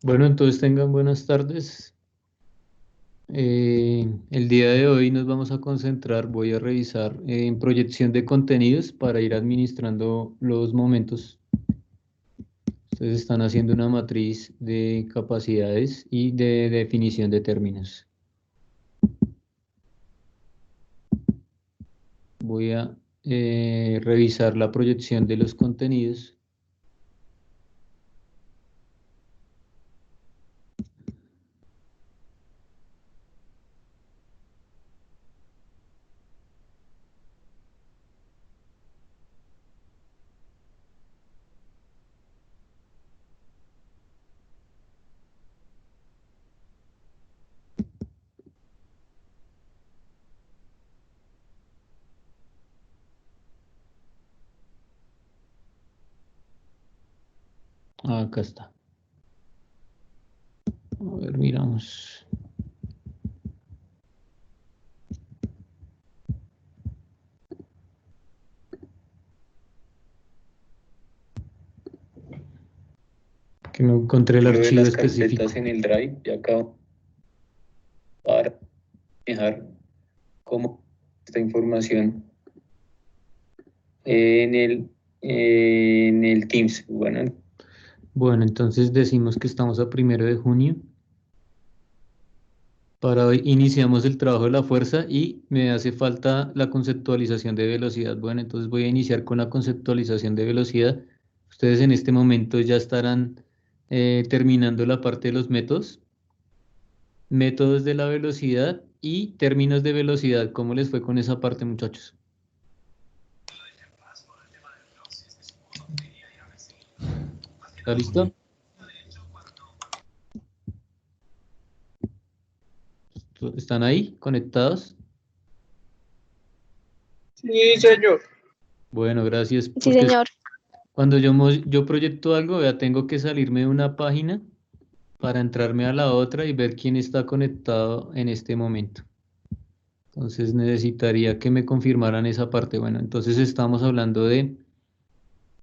Bueno, entonces tengan buenas tardes. El día de hoy nos vamos a concentrar, voy a revisar en proyección de contenidos para ir administrando los momentos. Ustedes están haciendo una matriz de capacidades y de definición de términos. Voy a revisar la proyección de los contenidos. Acá está. A ver, miramos. Que no encontré el Lo de archivo las específico. carpetas en el Drive y acá para dejar como esta información en el Teams. Bueno, entonces decimos que estamos a 1 de junio. Para hoy iniciamos el trabajo de la fuerza y me hace falta la conceptualización de velocidad. Bueno, entonces voy a iniciar con la conceptualización de velocidad. Ustedes en este momento ya estarán terminando la parte de los métodos, métodos de la velocidad y términos de velocidad. ¿Cómo les fue con esa parte, muchachos? ¿Está listo? ¿Están ahí conectados? Sí, señor. Bueno, gracias. Sí, Porque señor. cuando yo proyecto algo, ya tengo que salirme de una página para entrarme a la otra y ver quién está conectado en este momento. Entonces necesitaría que me confirmaran esa parte. Bueno, entonces estamos hablando de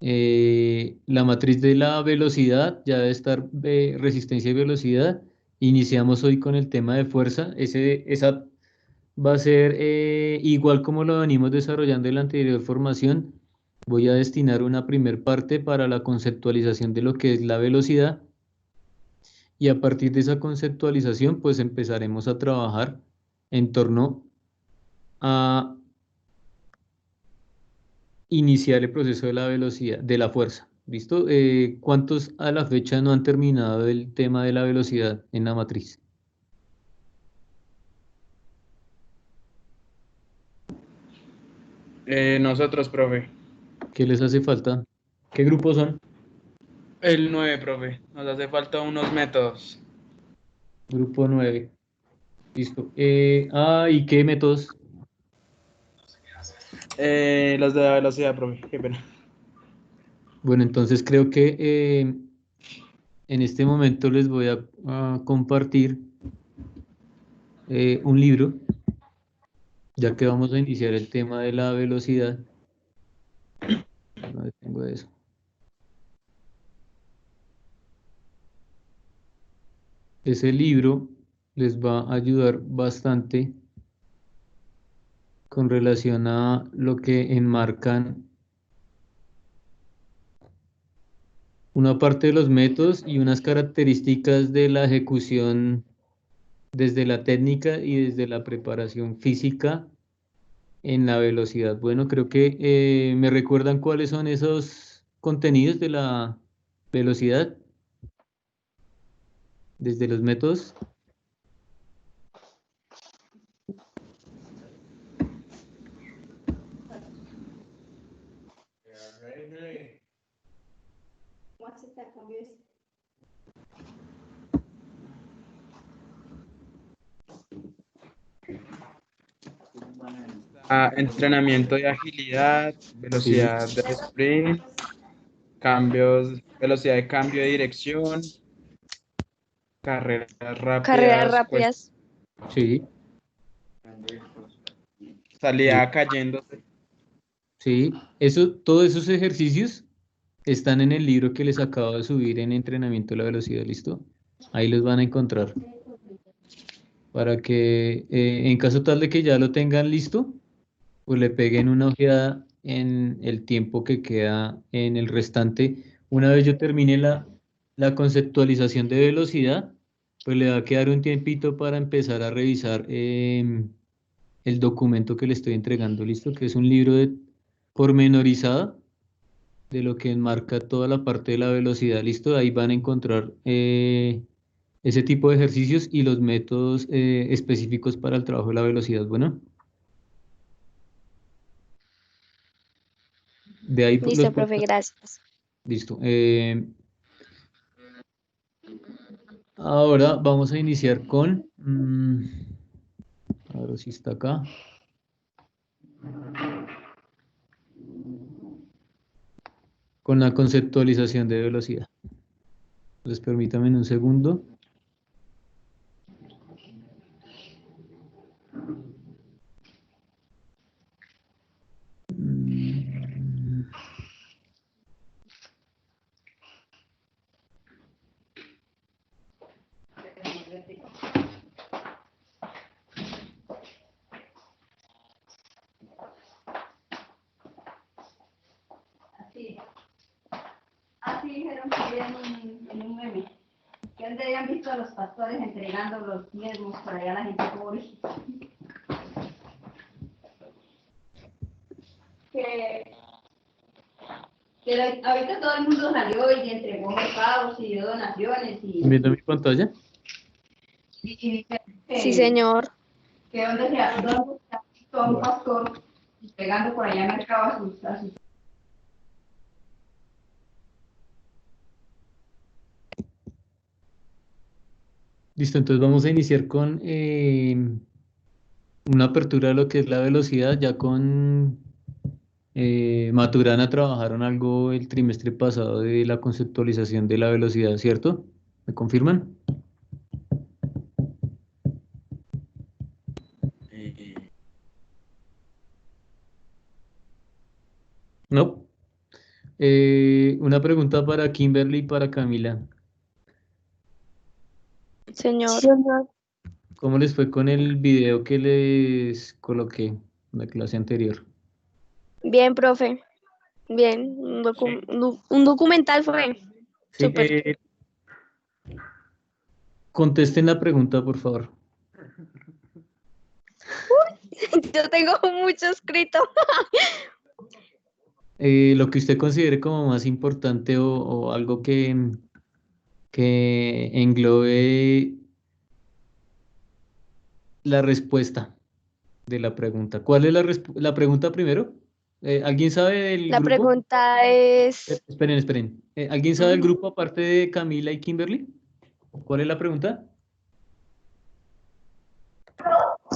la matriz de la velocidad, ya debe estar resistencia y velocidad. Iniciamos hoy con el tema de fuerza. Esa va a ser igual como lo venimos desarrollando en la anterior formación. Voy a destinar una primer parte para la conceptualización de lo que es la velocidad. Y a partir de esa conceptualización, pues empezaremos a trabajar en torno a iniciar el proceso de la velocidad, de la fuerza. ¿Listo? ¿Cuántos a la fecha no han terminado el tema de la velocidad en la matriz? Nosotros, profe. ¿Qué les hace falta? ¿Qué grupos son? El 9, profe. Nos hace falta unos métodos. Grupo 9. Listo. ¿Y qué métodos? Los de la velocidad, profe. Qué pena. Bueno, entonces creo que en este momento les voy a compartir un libro, ya que vamos a iniciar el tema de la velocidad. No detengo eso. Ese libro les va a ayudar bastante con relación a lo que enmarcan una parte de los métodos y unas características de la ejecución desde la técnica y desde la preparación física en la velocidad. Bueno, creo que me recuerdan cuáles son esos contenidos de la velocidad desde los métodos. Entrenamiento de agilidad, Sí, velocidad de sprint, cambios, velocidad de cambio de dirección, carreras Carreras rápidas, rápidas. sí, bien, salida cayendo. sí. Eso, todos esos ejercicios están en el libro que les acabo de subir en entrenamiento de la velocidad, ¿listo? Ahí los van a encontrar. Para que en caso tal de que ya lo tengan listo, pues le peguen una ojeada en el tiempo que queda en el restante. Una vez yo termine la conceptualización de velocidad, pues le va a quedar un tiempito para empezar a revisar el documento que le estoy entregando, ¿listo? Que es un libro pormenorizado de lo que enmarca toda la parte de la velocidad, ¿listo? Ahí van a encontrar ese tipo de ejercicios y los métodos específicos para el trabajo de la velocidad, bueno. De ahí los Listo, profe, gracias. listo. Ahora vamos a iniciar con, a ver si está acá. Con la conceptualización de velocidad. Entonces permítanme un segundo. Mm, Así dijeron que había en un meme, que antes habían visto a los pastores entregando los diezmos por allá a la gente pobre. Que, ahorita todo el mundo salió y entregó mercados y dio donaciones ¿Están viendo mi pantalla? y dice Sí, señor. que dónde se ha visto a un pastor entregando por allá mercado a sus. Listo, entonces vamos a iniciar con una apertura de lo que es la velocidad. Ya con Maturana trabajaron algo el trimestre pasado de la conceptualización de la velocidad, ¿cierto? ¿Me confirman? No. Una pregunta para Kimberly y para Camila. Señor. ¿Cómo les fue con el video que les coloqué en la clase anterior? Bien, profe. Bien. Un documental fue. Sí, Súper. contesten la pregunta, por favor. Yo tengo mucho escrito. Lo que usted considere como más importante o algo que englobe la respuesta de la pregunta. ¿Cuál es la pregunta primero? ¿Alguien sabe del La grupo? pregunta es... Esperen, esperen. ¿Alguien sabe del grupo aparte de Camila y Kimberly? ¿Cuál es la pregunta?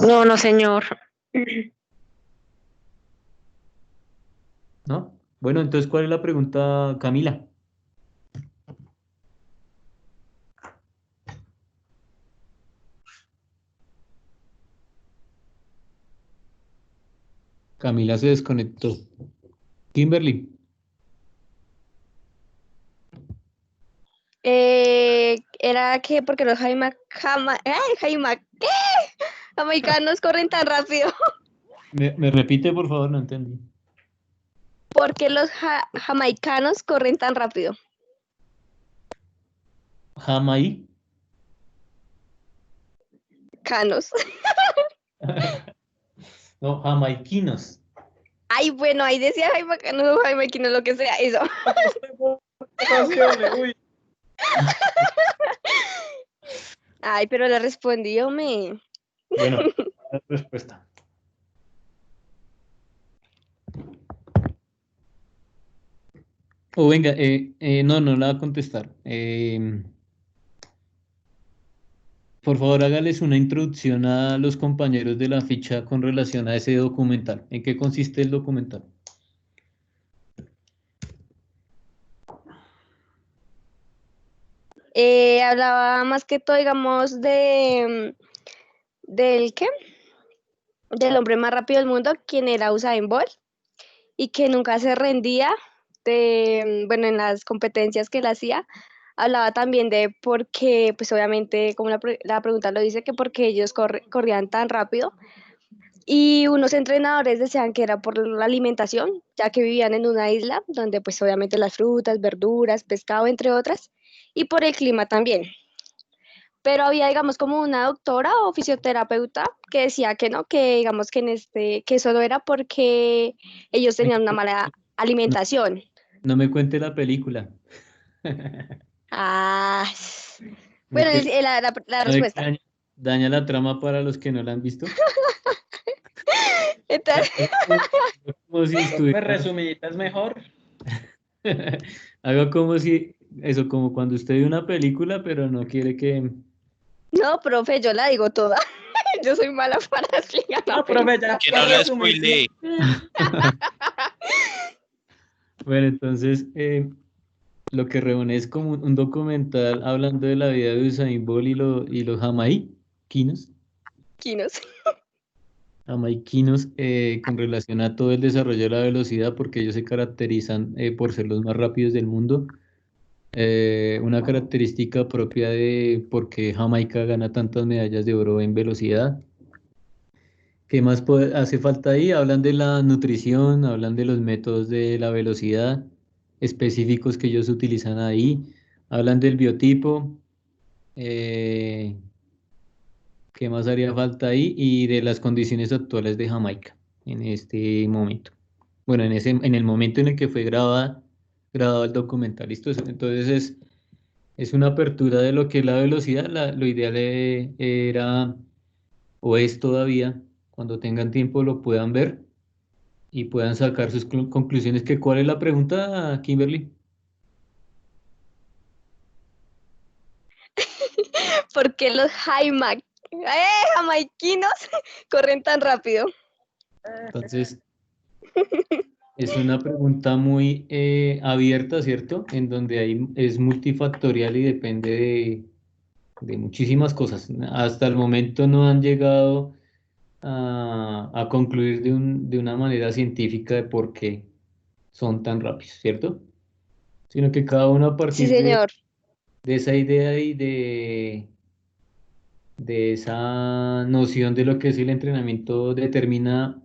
No, no, señor. ¿No? Bueno, entonces, ¿cuál es la pregunta, Camila? Camila se desconectó. Kimberly. Era que porque los jamaicanos corren tan rápido. ¿Me repite, por favor? No entendí. ¿Por qué los jamaicanos corren tan rápido? Jamai. Canos. No, jamaiquinos. Ay, bueno, ahí decía jamaicanos o jamaiquinos, lo que sea, eso. Uy. Ay, pero le respondí, hombre. Bueno, la respuesta. O venga, no la va a contestar. Por favor, hágales una introducción a los compañeros de la ficha con relación a ese documental. ¿En qué consiste el documental? Hablaba más que todo, digamos, ¿del qué? Del hombre más rápido del mundo, quien era Usain Bolt, y que nunca se rendía bueno, en las competencias que él hacía, hablaba también de por qué, pues obviamente, como la pregunta lo dice, que por qué ellos corrían tan rápido. Y unos entrenadores decían que era por la alimentación, ya que vivían en una isla donde pues obviamente las frutas, verduras, pescado, entre otras, y por el clima también. Pero había, digamos, como una doctora o fisioterapeuta que decía que no, que digamos que que solo era porque ellos tenían una mala No, alimentación. no me cuente la película. Ah, bueno, Porque la sabe que respuesta. daña la trama para los que no la han visto. Entonces, Como si Pues estuviera. resumidita es mejor. Haga como si, eso, como cuando usted ve una película, pero no quiere que. no, profe, yo la digo toda. Yo soy mala para explicar la No, profe, película. Que ya no la resumí. spoilee. Bueno, entonces, lo que reúne es como un documental hablando de la vida de Usain Bolt y los jamaiquinos, Quinos. con relación a todo el desarrollo de la velocidad, porque ellos se caracterizan por ser los más rápidos del mundo. Una característica propia de por qué Jamaica gana tantas medallas de oro en velocidad. ¿Qué más hace falta ahí? Hablan de la nutrición, hablan de los métodos de la velocidad específicos que ellos utilizan ahí, hablan del biotipo, eh, ¿qué más haría falta ahí? Y de las condiciones actuales de Jamaica en este momento. Bueno, en el momento en el que fue grabado el documental. ¿Listo? Entonces es una apertura de lo que es la velocidad. Lo ideal era o es todavía, cuando tengan tiempo lo puedan ver y puedan sacar sus conclusiones. ¿Cuál es la pregunta, Kimberly? ¿Por qué los jamaiquinos corren tan rápido? Entonces, es una pregunta muy abierta, ¿cierto? En donde es multifactorial y depende de muchísimas cosas. Hasta el momento no han llegado a concluir de una manera científica de por qué son tan rápidos, ¿cierto? Sino que cada uno a Sí, partir señor. de esa idea y de esa noción de lo que es el entrenamiento determina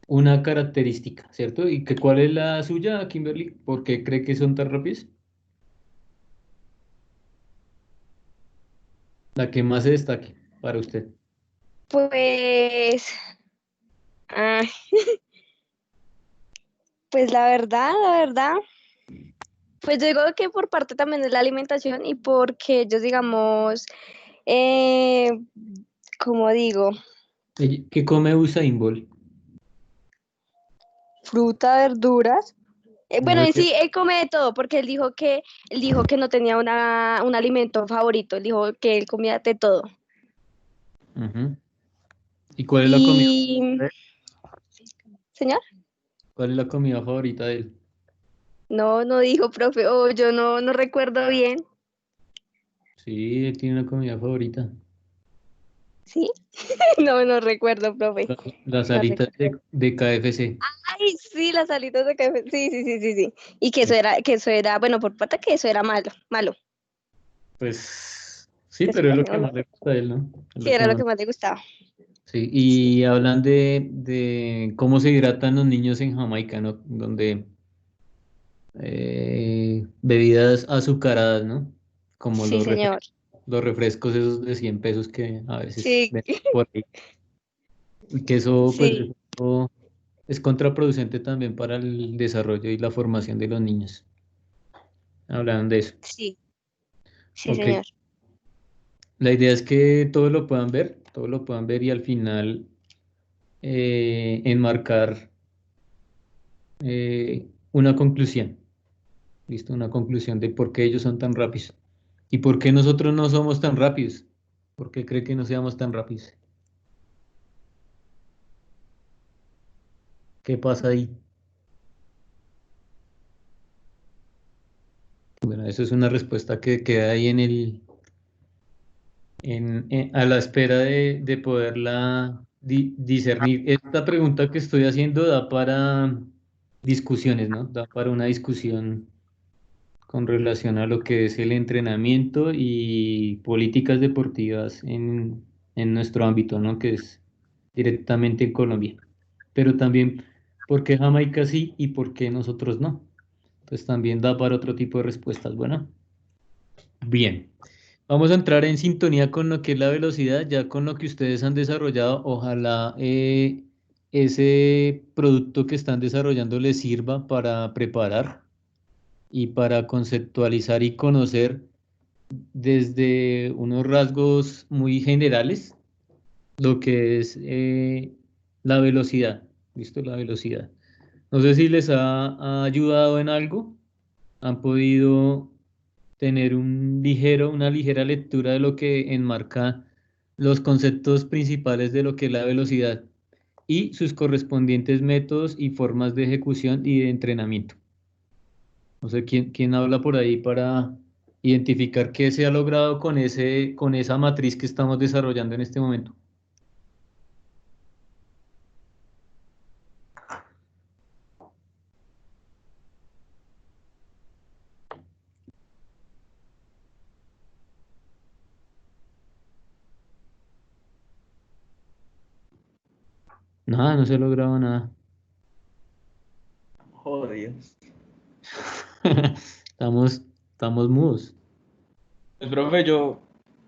una característica, ¿cierto? ¿Y cuál es la suya, Kimberly? ¿Por qué cree que son tan rápidos? La que más se destaque para usted. Pues, ah, pues la verdad, pues yo digo que por parte también de la alimentación y porque ellos, digamos, eh, como digo, ¿Qué come Usain Bolt? fruta, verduras. No, Bueno, en sí, él come de todo, porque él dijo que no tenía un alimento favorito, él dijo que él comía de todo. Ujú. ¿Y cuál es la comida Y, favorita de él? señor, ¿Cuál es la comida favorita de él? no dijo, profe, yo no recuerdo bien, Sí, él tiene una comida favorita. ¿sí? No recuerdo, profe, Las no alitas recuerdo. de KFC. Ay, sí, las alitas de café, sí. Y que eso era, bueno, por parte que eso era malo, Pues sí, que se pero es lo comía que uno. más le gusta a él, ¿no? Es Sí, lo que era lo más. que más le gustaba. Sí, Sí, y hablan de cómo se hidratan los niños en Jamaica, ¿no? Donde bebidas azucaradas, ¿no? Como sí, señor. los refrescos esos de 100 pesos que a veces Sí, venden por ahí. Y que eso, pues, sí, eso es contraproducente también para el desarrollo y la formación de los niños. Hablan de eso. sí, Ok. señor. La idea es que todos lo puedan ver y al final enmarcar una conclusión. ¿Listo? Una conclusión de por qué ellos son tan rápidos y por qué nosotros no somos tan rápidos. ¿Por qué cree que no seamos tan rápidos? ¿Qué pasa ahí? Bueno, eso es una respuesta que queda ahí a la espera de poderla discernir. Esta pregunta que estoy haciendo da para discusiones, ¿no? Da para una discusión con relación a lo que es el entrenamiento y políticas deportivas en nuestro ámbito, ¿no? Que es directamente en Colombia. Pero también, ¿por qué Jamaica sí y por qué nosotros no? Pues también da para otro tipo de respuestas. Bueno, bien. Vamos a entrar en sintonía con lo que es la velocidad, ya con lo que ustedes han desarrollado. Ojalá ese producto que están desarrollando les sirva para preparar y para conceptualizar y conocer desde unos rasgos muy generales lo que es la velocidad. ¿Listo? La velocidad. No sé si les ha ayudado en algo. Han podido tener una ligera lectura de lo que enmarca los conceptos principales de lo que es la velocidad y sus correspondientes métodos y formas de ejecución y de entrenamiento. No sé quién habla por ahí para identificar qué se ha logrado con esa matriz que estamos desarrollando en este momento. Nada, no se ha logrado nada. Joder. Estamos mudos. Pues, profe, yo,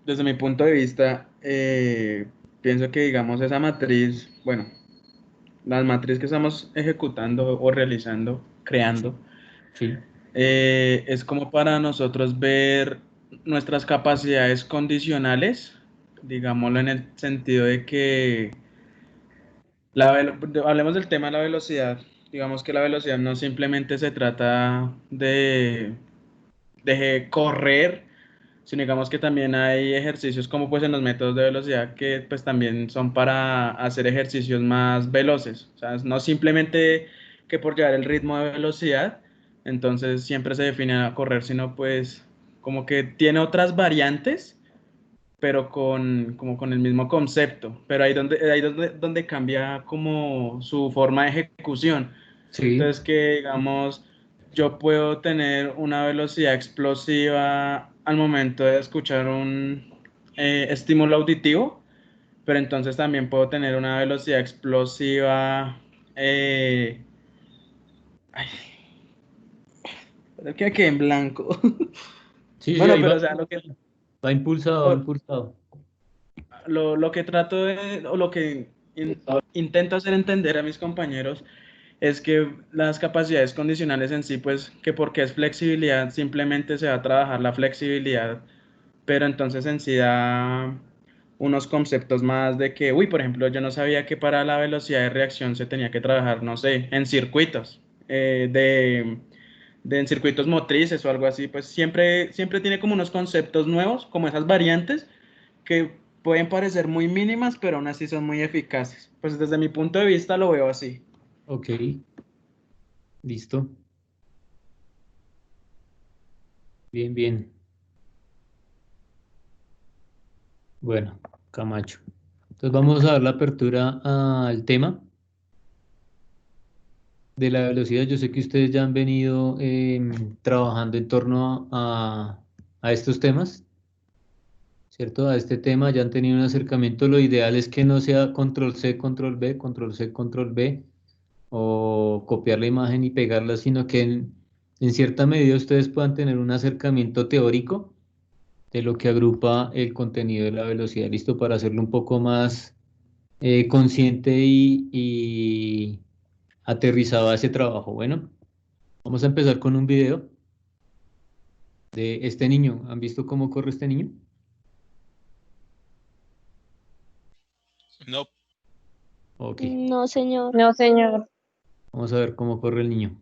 desde mi punto de vista, pienso que, digamos, esa matriz, bueno, las matrices que estamos ejecutando o realizando, creando, Sí. es como para nosotros ver nuestras capacidades condicionales, digámoslo en el sentido de que hablemos del tema de la velocidad. Digamos que la velocidad no simplemente se trata de correr, sino digamos que también hay ejercicios como pues en los métodos de velocidad que pues también son para hacer ejercicios más veloces. O sea, no simplemente que por llevar el ritmo de velocidad, entonces siempre se define a correr, sino pues como que tiene otras variantes pero como con el mismo concepto, pero donde cambia como su forma de ejecución. Sí. Entonces que digamos, yo puedo tener una velocidad explosiva al momento de escuchar un estímulo auditivo, pero entonces también puedo tener una velocidad explosiva. Ay, pero que quede en blanco. Sí, sí, Bueno, ahí va. pero o sea, Va impulsado, va lo, impulsado. lo que trato de, o lo que intento hacer entender a mis compañeros es que las capacidades condicionales en sí, pues que porque es flexibilidad, simplemente se va a trabajar la flexibilidad, pero entonces en sí da unos conceptos más de que, uy, por ejemplo, yo no sabía que para la velocidad de reacción se tenía que trabajar, no sé, en circuitos, en circuitos motrices o algo así, pues siempre tiene como unos conceptos nuevos, como esas variantes que pueden parecer muy mínimas, pero aún así son muy eficaces. Pues desde mi punto de vista lo veo así. Ok, listo. Bien, bien. Bueno, Camacho. Entonces vamos a dar la apertura al tema de la velocidad. Yo sé que ustedes ya han venido trabajando en torno a estos temas, ¿cierto? A este tema ya han tenido un acercamiento. Lo ideal es que no sea control C, control B, control C, control B o copiar la imagen y pegarla, sino que en cierta medida ustedes puedan tener un acercamiento teórico de lo que agrupa el contenido de la velocidad, listo para hacerlo un poco más consciente y aterrizado a ese trabajo. Bueno, vamos a empezar con un video de este niño. ¿Han visto cómo corre este niño? No, Ok, No, señor. No, señor. vamos a ver cómo corre el niño.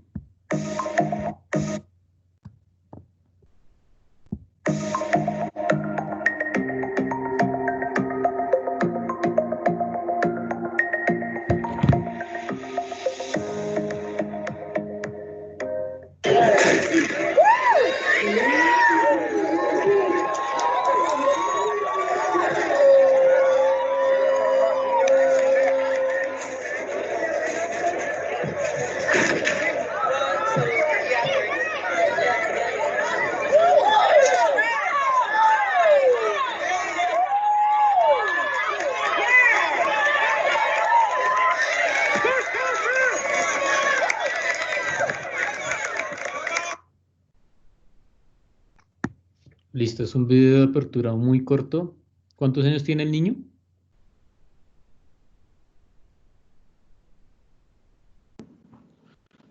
Listo, es un video de apertura muy corto. ¿Cuántos años tiene el niño?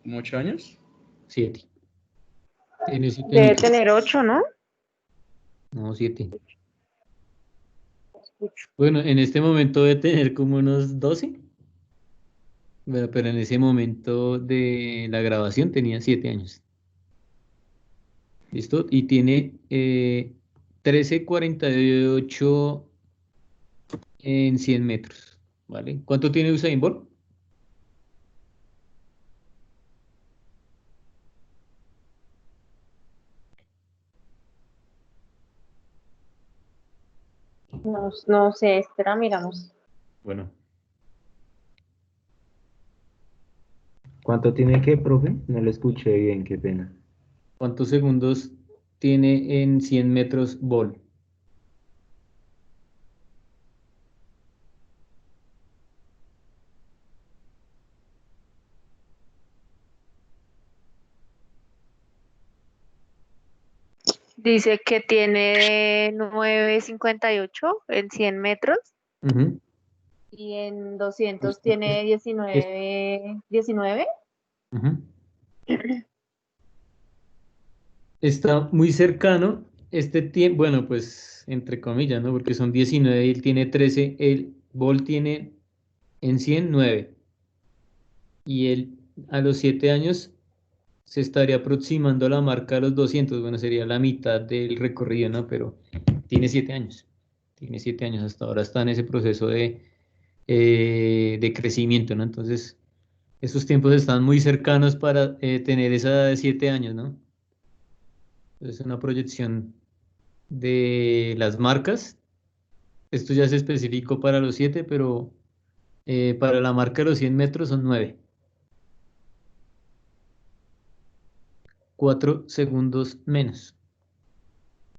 ¿Muchos años? 7. Tiene 7 Debe años. tener 8, ¿no? No, 7. Bueno, en este momento debe tener como unos 12. Bueno, pero en ese momento de la grabación tenía 7 años. ¿Listo? Y tiene 13,48 en 100 metros. ¿Vale? ¿Cuánto tiene Usain Bolt? No, no sé, espera, miramos. Bueno, ¿Cuánto tiene que, profe? No lo escuché bien, qué pena. ¿cuántos segundos tiene en 100 metros Bolt? Dice que tiene 9,58 en 100 metros Ujú. y en 200 Listo. tiene Es- 19. ujú. Está muy cercano este tiempo, bueno, pues entre comillas, ¿no? Porque son 19 y él tiene 13, el Bolt tiene en 100 9 y él a los 7 años se estaría aproximando a la marca de los 200. Bueno, sería la mitad del recorrido, ¿no? Pero tiene 7 años, tiene 7 años, hasta ahora está en ese proceso de crecimiento, ¿no? Entonces, esos tiempos están muy cercanos para tener esa edad de 7 años, ¿no? Es una proyección de las marcas. Esto ya es específico para los 7, pero para la marca de los 100 metros son 9. 4 segundos menos.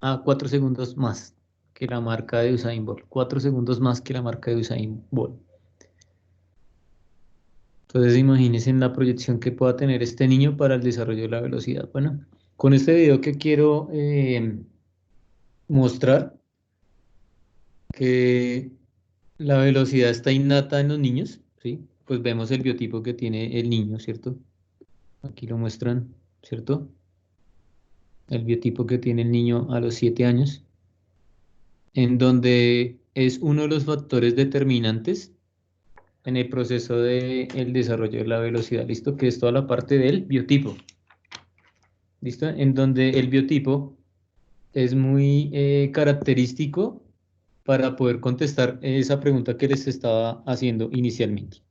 4 segundos más que la marca de Usain Bolt. 4 segundos más que la marca de Usain Bolt. Entonces imagínense en la proyección que pueda tener este niño para el desarrollo de la velocidad. Bueno, con este video que quiero mostrar que la velocidad está innata en los niños, ¿sí? Pues vemos el biotipo que tiene el niño, ¿cierto? Aquí lo muestran, ¿cierto? El biotipo que tiene el niño a los 7 años, en donde es uno de los factores determinantes en el proceso del desarrollo de la velocidad, ¿listo? Que es toda la parte del biotipo, ¿listo? En donde el biotipo es muy característico para poder contestar esa pregunta que les estaba haciendo inicialmente.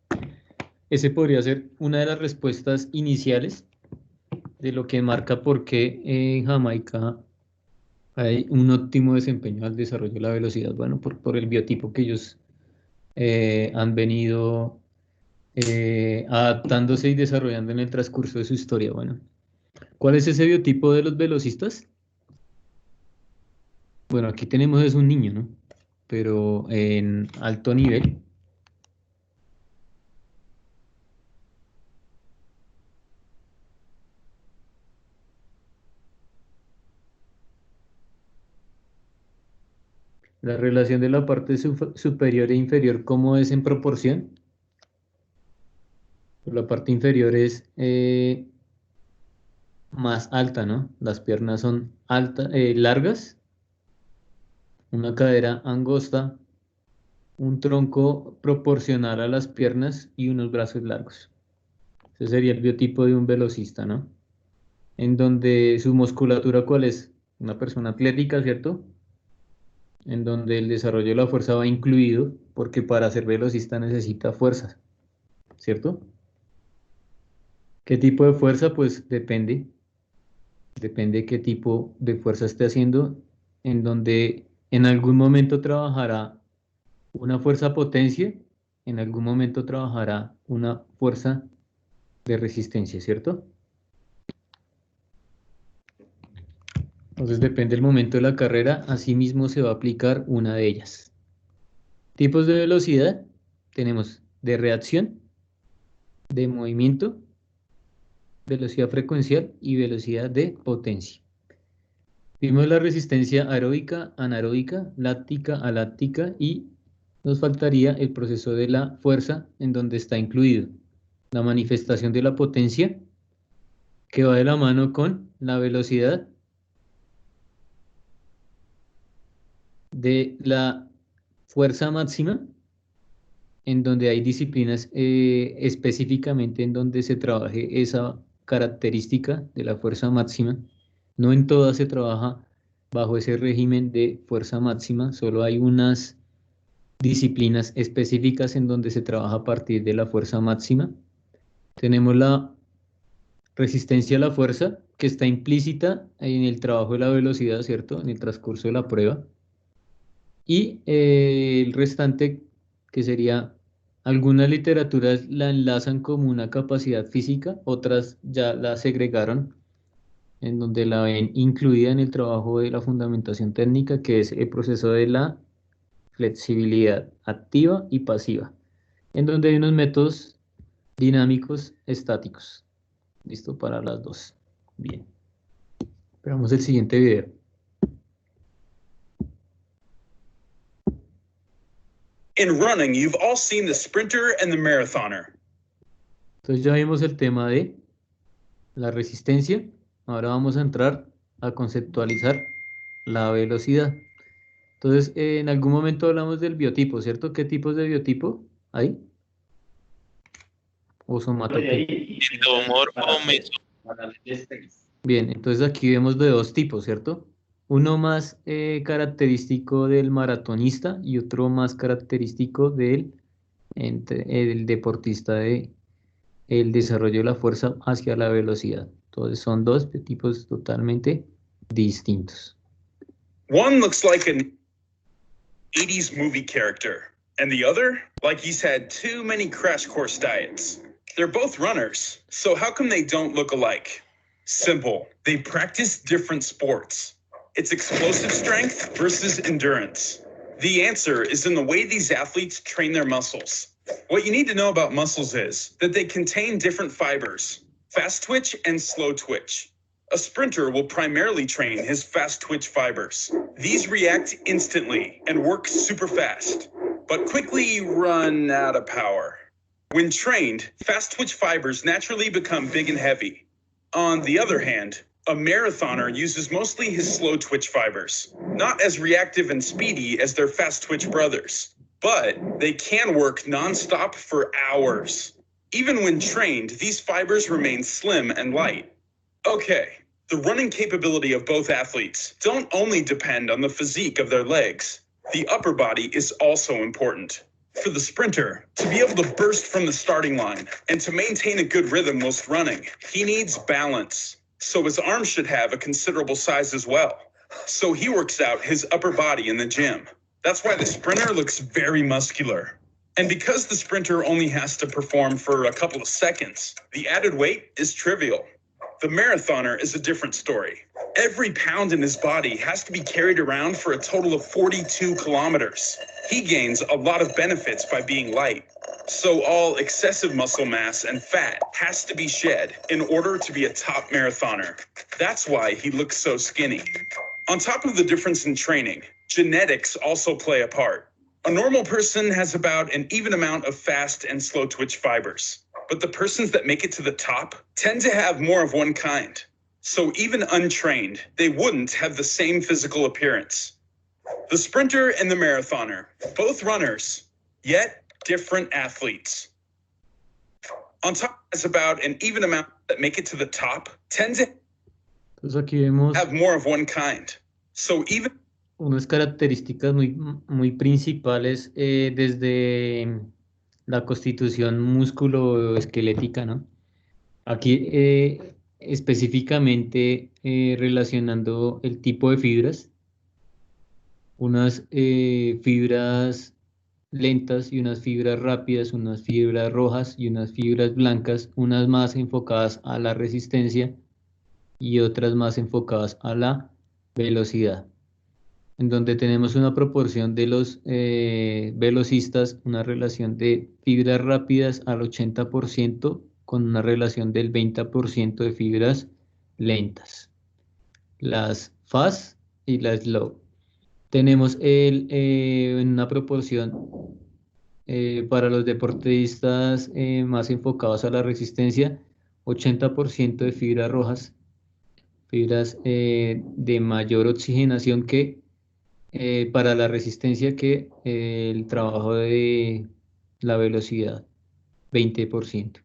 Ese podría ser una de las respuestas iniciales de lo que marca por qué en Jamaica hay un óptimo desempeño al desarrollo de la velocidad. Bueno, por el biotipo que ellos han venido adaptándose y desarrollando en el transcurso de su historia. Bueno, ¿cuál es ese biotipo de los velocistas? Bueno, aquí tenemos es un niño, ¿no? Pero en alto nivel. La relación de la parte superior e inferior, ¿cómo es en proporción? Pues la parte inferior es más alta, ¿no? Las piernas son largas, una cadera angosta, un tronco proporcional a las piernas y unos brazos largos. Ese sería el biotipo de un velocista, ¿no? En donde su musculatura, ¿cuál es? Una persona atlética, ¿cierto? En donde el desarrollo de la fuerza va incluido, porque para ser velocista necesita fuerza, ¿cierto? ¿Qué tipo de fuerza? Pues depende qué tipo de fuerza esté haciendo, en donde en algún momento trabajará una fuerza potencia, en algún momento trabajará una fuerza de resistencia, ¿cierto? Entonces depende del momento de la carrera, asimismo se va a aplicar una de ellas. Tipos de velocidad, tenemos de reacción, de movimiento, velocidad frecuencial y velocidad de potencia. Vimos la resistencia aeróbica, anaeróbica, láctica, aláctica y nos faltaría el proceso de la fuerza en donde está incluido la manifestación de la potencia que va de la mano con la velocidad de la fuerza máxima, en donde hay disciplinas específicamente en donde se trabaje esa característica de la fuerza máxima. No en todas se trabaja bajo ese régimen de fuerza máxima, solo hay unas disciplinas específicas en donde se trabaja a partir de la fuerza máxima. Tenemos la resistencia a la fuerza, que está implícita en el trabajo de la velocidad, ¿cierto? En el transcurso de la prueba. Y el restante, que sería, algunas literaturas la enlazan como una capacidad física, otras ya la segregaron, en donde la ven incluida en el trabajo de la fundamentación técnica, que es el proceso de la flexibilidad activa y pasiva, en donde hay unos métodos dinámicos estáticos. Listo para las dos. Bien. Veamos el siguiente video. In running, you've all seen the sprinter and the marathoner. Entonces ya vimos el tema de la resistencia. Ahora vamos a entrar a conceptualizar la velocidad. Entonces, en algún momento hablamos del biotipo, ¿cierto? ¿Qué tipos de biotipo hay? ¿O somatotipo? Bien, entonces aquí vemos de dos tipos, ¿cierto? Uno más característico del maratonista y otro más característico del el deportista de el desarrollo de la fuerza hacia la velocidad. Entonces son dos tipos totalmente distintos. One looks like an 80s movie character, and the other like he's had too many crash course diets. They're both runners, so how come they don't look alike? Simple. They practice different sports. It's explosive strength versus endurance. The answer is in the way these athletes train their muscles. What you need to know about muscles is that they contain different fibers, fast twitch and slow twitch. A sprinter will primarily train his fast twitch fibers. These react instantly and work super fast, but quickly run out of power. When trained, fast twitch fibers naturally become big and heavy. On the other hand, a marathoner uses mostly his slow twitch fibers, not as reactive and speedy as their fast twitch brothers, but they can work nonstop for hours. Even when trained, these fibers remain slim and light. Okay, the running capability of both athletes don't only depend on the physique of their legs. The upper body is also important. For the sprinter, to be able to burst from the starting line and to maintain a good rhythm whilst running, he needs balance. So his arms should have a considerable size as well. So he works out his upper body in the gym. That's why the sprinter looks very muscular. And because the sprinter only has to perform for a couple of seconds, the added weight is trivial. The marathoner is a different story. Every pound in his body has to be carried around for a total of 42 kilometers. He gains a lot of benefits by being light. So all excessive muscle mass and fat has to be shed in order to be a top marathoner. That's why he looks so skinny. On top of the difference in training, genetics also play a part. A normal person has about an even amount of fast and slow twitch fibers, but the persons that make it to the top tend to have more of one kind. So even untrained, they wouldn't have the same physical appearance. The sprinter and the marathoner, both runners, yet different athletes. On top, it's about an even amount that make it to the top tend to Entonces aquí vemos have more of one kind. So even unas características muy principales desde la constitución músculo-esquelética, ¿no? Aquí específicamente relacionando el tipo de fibras, unas fibras lentas y unas fibras rápidas, unas fibras rojas y unas fibras blancas, unas más enfocadas a la resistencia y otras más enfocadas a la velocidad, en donde tenemos una proporción de los velocistas, una relación de fibras rápidas al 80% con una relación del 20% de fibras lentas. Las fast y la slow. Tenemos en una proporción para los deportistas más enfocados a la resistencia, 80% de fibras rojas, fibras de mayor oxigenación que para la resistencia que el trabajo de la velocidad, 20%.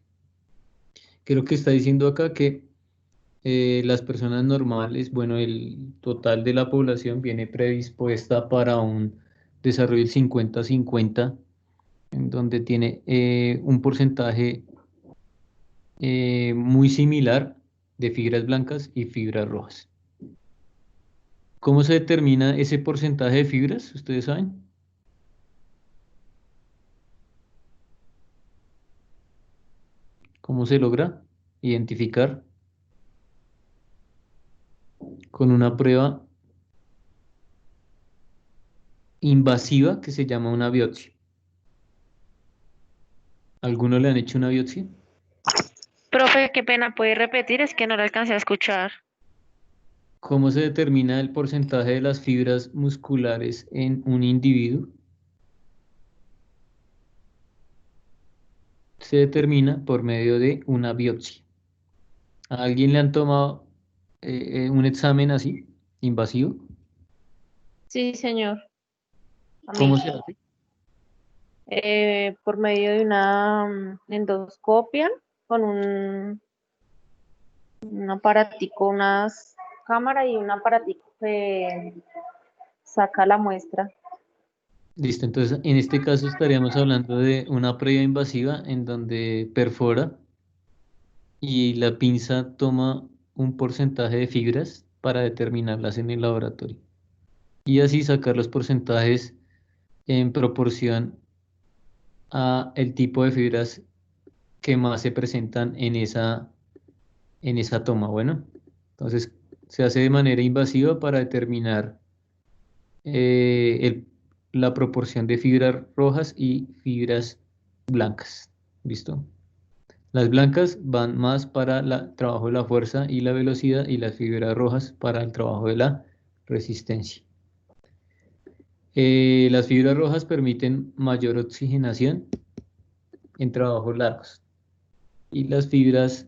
Creo que está diciendo acá que las personas normales, bueno, el total de la población viene predispuesta para un desarrollo del 50-50, en donde tiene un porcentaje muy similar de fibras blancas y fibras rojas. ¿Cómo se determina ese porcentaje de fibras? ¿Ustedes saben? ¿Cómo se logra identificar? Con una prueba invasiva que se llama una biopsia. ¿Alguno le han hecho una biopsia? Profe, qué pena, ¿puede repetir? Es que no lo alcancé a escuchar. ¿Cómo se determina el porcentaje de las fibras musculares en un individuo? Se determina por medio de una biopsia. ¿A alguien le han tomado un examen así, invasivo? Sí, señor. A mí. ¿Cómo se hace? Por medio de una endoscopia con un aparatico, unas cámara y un aparatico que saca la muestra. Listo, entonces en este caso estaríamos hablando de una prueba invasiva en donde perfora y la pinza toma un porcentaje de fibras para determinarlas en el laboratorio. Y así sacar los porcentajes en proporción a el tipo de fibras que más se presentan en esa toma. Bueno, entonces se hace de manera invasiva para determinar la proporción de fibras rojas y fibras blancas. ¿Listo? Las blancas van más para el trabajo de la fuerza y la velocidad y las fibras rojas para el trabajo de la resistencia. Las fibras rojas permiten mayor oxigenación en trabajos largos y las fibras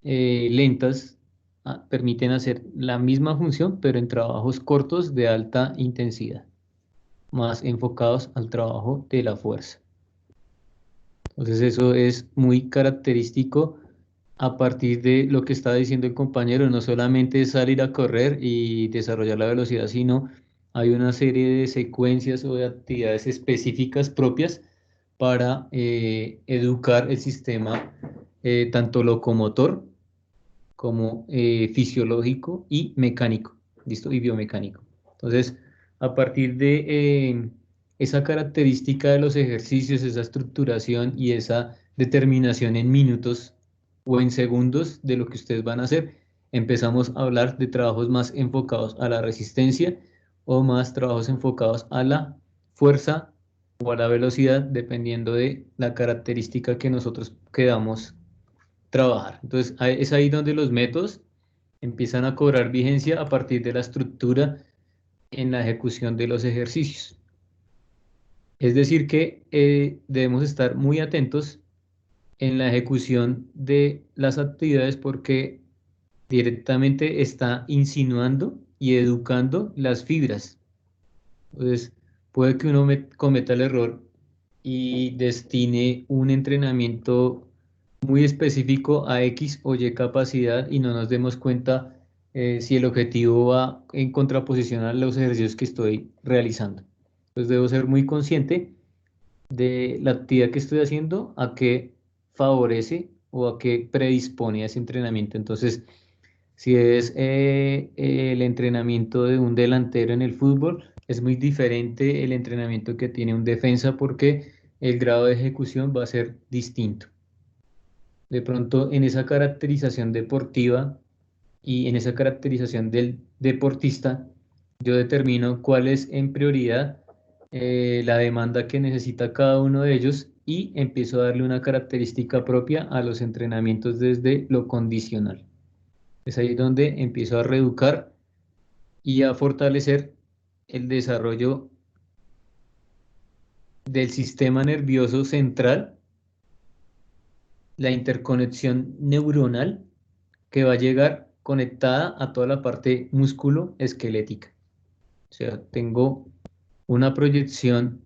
lentas permiten hacer la misma función pero en trabajos cortos de alta intensidad, más enfocados al trabajo de la fuerza. Entonces eso es muy característico a partir de lo que estaba diciendo el compañero, no solamente es salir a correr y desarrollar la velocidad, sino hay una serie de secuencias o de actividades específicas propias para educar el sistema tanto locomotor como fisiológico y mecánico, ¿listo? Y biomecánico. Entonces, a partir de esa característica de los ejercicios, esa estructuración y esa determinación en minutos o en segundos de lo que ustedes van a hacer, empezamos a hablar de trabajos más enfocados a la resistencia o más trabajos enfocados a la fuerza o a la velocidad, dependiendo de la característica que nosotros queramos trabajar. Entonces, es ahí donde los métodos empiezan a cobrar vigencia a partir de la estructura en la ejecución de los ejercicios. Es decir, que debemos estar muy atentos en la ejecución de las actividades porque directamente está insinuando y educando las fibras. Entonces, puede que uno cometa el error y destine un entrenamiento muy específico a X o Y capacidad y no nos demos cuenta si el objetivo va en contraposición a los ejercicios que estoy realizando. Entonces debo ser muy consciente de la actividad que estoy haciendo, a qué favorece o a qué predispone a ese entrenamiento. Entonces, si es el entrenamiento de un delantero en el fútbol, es muy diferente el entrenamiento que tiene un defensa porque el grado de ejecución va a ser distinto. De pronto, en esa caracterización deportiva y en esa caracterización del deportista, yo determino cuál es en prioridad la demanda que necesita cada uno de ellos y empiezo a darle una característica propia a los entrenamientos desde lo condicional. Es ahí donde empiezo a reeducar y a fortalecer el desarrollo del sistema nervioso central, la interconexión neuronal que va a llegar conectada a toda la parte músculo esquelética. O sea, tengo una proyección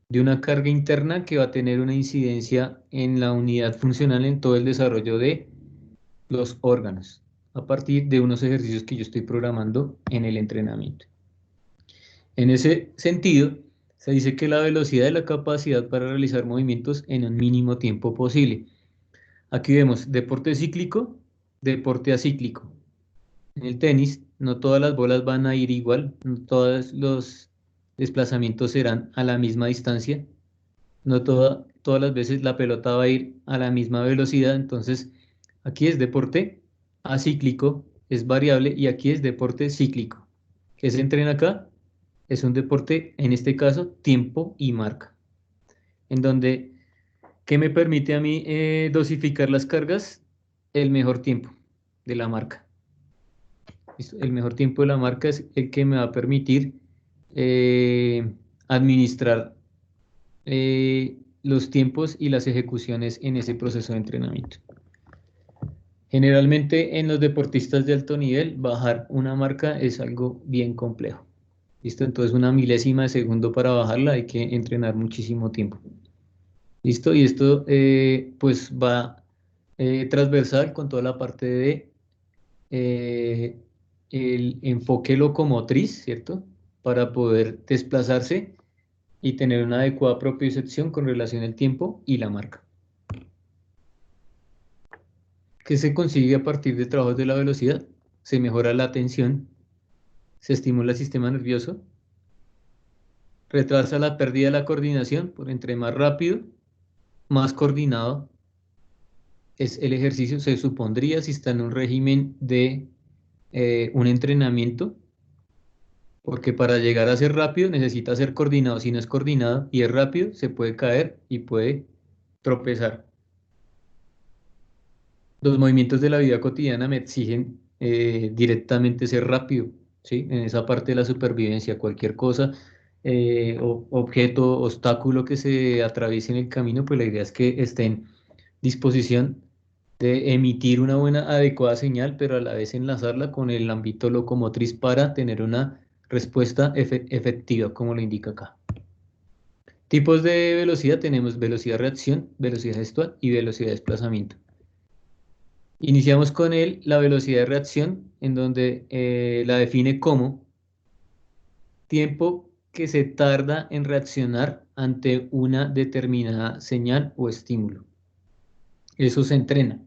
de una carga interna que va a tener una incidencia en la unidad funcional en todo el desarrollo de los órganos, a partir de unos ejercicios que yo estoy programando en el entrenamiento. En ese sentido, se dice que la velocidad es la capacidad para realizar movimientos en el mínimo tiempo posible. Aquí vemos deporte cíclico, deporte acíclico. En el tenis, no todas las bolas van a ir igual, no todos los desplazamientos serán a la misma distancia, no todas las veces la pelota va a ir a la misma velocidad, entonces aquí es deporte acíclico, es variable, y aquí es deporte cíclico. ¿Qué se entrena acá? Es un deporte, en este caso, tiempo y marca, en donde, ¿qué me permite a mí dosificar las cargas? El mejor tiempo de la marca. El mejor tiempo de la marca es el que me va a permitir administrar los tiempos y las ejecuciones en ese proceso de entrenamiento. Generalmente en los deportistas de alto nivel, bajar una marca es algo bien complejo. ¿Listo? Entonces una milésima de segundo para bajarla hay que entrenar muchísimo tiempo. ¿Listo? Y esto pues va transversal con toda la parte de el enfoque locomotriz, ¿cierto? Para poder desplazarse y tener una adecuada propiocepción con relación al tiempo y la marca. ¿Qué se consigue a partir de trabajos de la velocidad? Se mejora la atención, se estimula el sistema nervioso, retrasa la pérdida de la coordinación, por entre más rápido, más coordinado es el ejercicio, se supondría si está en un régimen de un entrenamiento, porque para llegar a ser rápido necesita ser coordinado. Si no es coordinado y es rápido, se puede caer y puede tropezar. Los movimientos de la vida cotidiana me exigen directamente ser rápido, ¿sí? En esa parte de la supervivencia, cualquier cosa, objeto, obstáculo que se atraviese en el camino, pues la idea es que esté en disposición de emitir una buena, adecuada señal, pero a la vez enlazarla con el ámbito locomotriz para tener una respuesta efectiva, como lo indica acá. Tipos de velocidad: tenemos velocidad reacción, velocidad gestual y velocidad de desplazamiento. Iniciamos con la velocidad de reacción, en donde la define como tiempo que se tarda en reaccionar ante una determinada señal o estímulo. Eso se entrena.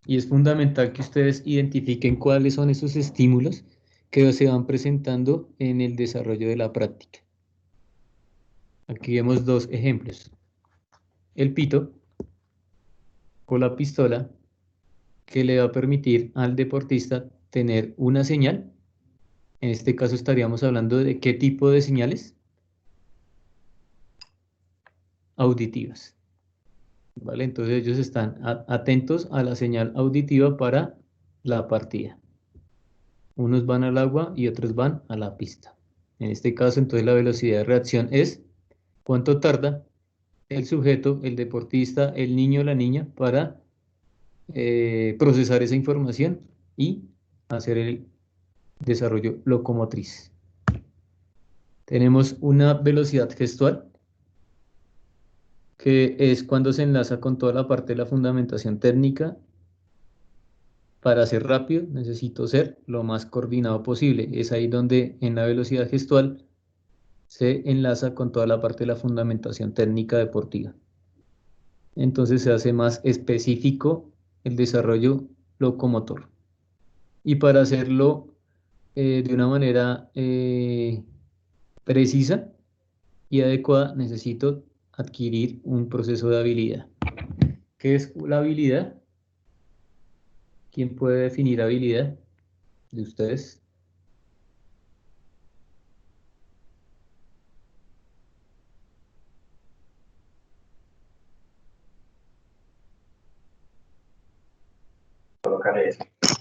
Y es fundamental que ustedes identifiquen cuáles son esos estímulos que se van presentando en el desarrollo de la práctica. Aquí vemos dos ejemplos. El pito o la pistola, que le va a permitir al deportista tener una señal. En este caso estaríamos hablando de qué tipo de señales auditivas. ¿Vale? Entonces ellos están atentos a la señal auditiva para la partida. Unos van al agua y otros van a la pista. En este caso, entonces, la velocidad de reacción es cuánto tarda el sujeto, el deportista, el niño o la niña para procesar esa información y hacer el desarrollo locomotriz. Tenemos una velocidad gestual, que es cuando se enlaza con toda la parte de la fundamentación técnica. Para ser rápido necesito ser lo más coordinado posible. Es ahí donde en la velocidad gestual se enlaza con toda la parte de la fundamentación técnica deportiva. Entonces se hace más específico el desarrollo locomotor. Y para hacerlo de una manera precisa y adecuada, necesito adquirir un proceso de habilidad. ¿Qué es la habilidad? ¿Quién puede definir habilidad de ustedes?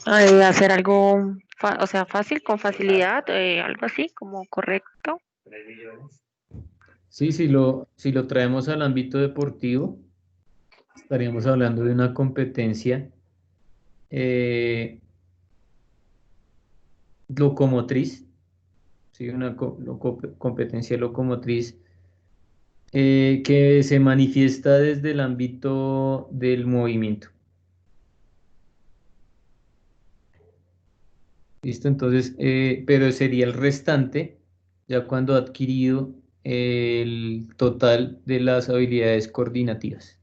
Hacer algo O sea, fácil, con facilidad, algo así, como correcto. Sí, si lo traemos al ámbito deportivo, estaríamos hablando de una competencia eh, locomotriz, ¿sí? Una competencia locomotriz que se manifiesta desde el ámbito del movimiento. ¿Listo? Entonces, pero sería el restante ya cuando ha adquirido el total de las habilidades coordinativas.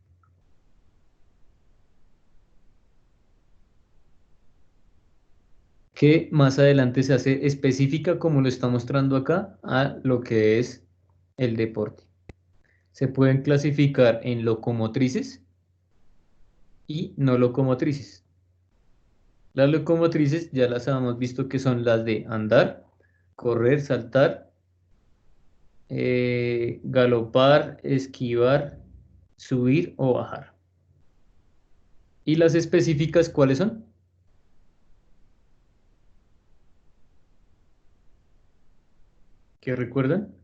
Que más adelante se hace específica, como lo está mostrando acá, a lo que es el deporte. Se pueden clasificar en locomotrices y no locomotrices. Las locomotrices ya las hemos visto que son las de andar, correr, saltar, galopar, esquivar, subir o bajar. ¿Y las específicas cuáles son? ¿Qué recuerdan?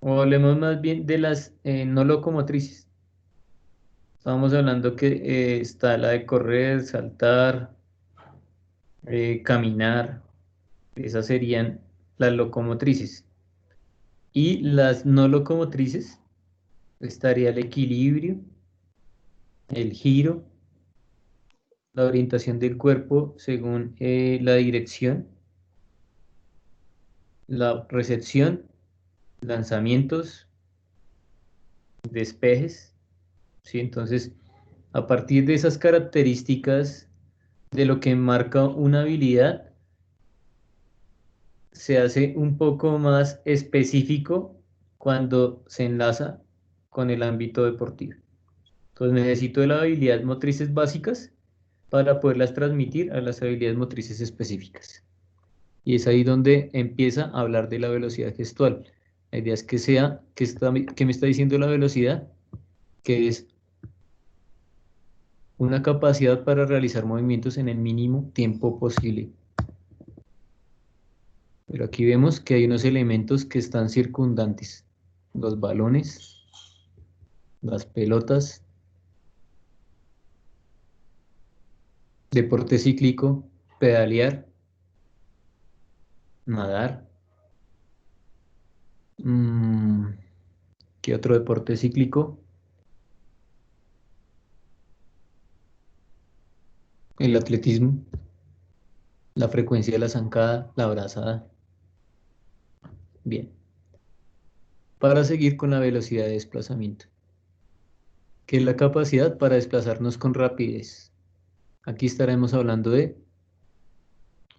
O hablemos más bien de las no locomotrices. Estábamos hablando que está la de correr, saltar, caminar. Esas serían las locomotrices. Y las no locomotrices estaría el equilibrio, el giro, la orientación del cuerpo según la dirección, la recepción, lanzamientos, despejes, ¿sí? Entonces, a partir de esas características de lo que marca una habilidad, se hace un poco más específico cuando se enlaza con el ámbito deportivo. Entonces necesito de las habilidades motrices básicas para poderlas transmitir a las habilidades motrices específicas. Y es ahí donde empieza a hablar de la velocidad gestual. La idea es que sea, que me está diciendo la velocidad, que es una capacidad para realizar movimientos en el mínimo tiempo posible. Pero aquí vemos que hay unos elementos que están circundantes. Los balones, las pelotas, deporte cíclico, pedalear, nadar. ¿Qué otro deporte cíclico? El atletismo, la frecuencia de la zancada, la brazada. Bien. Para seguir con la velocidad de desplazamiento, que es la capacidad para desplazarnos con rapidez. Aquí estaremos hablando de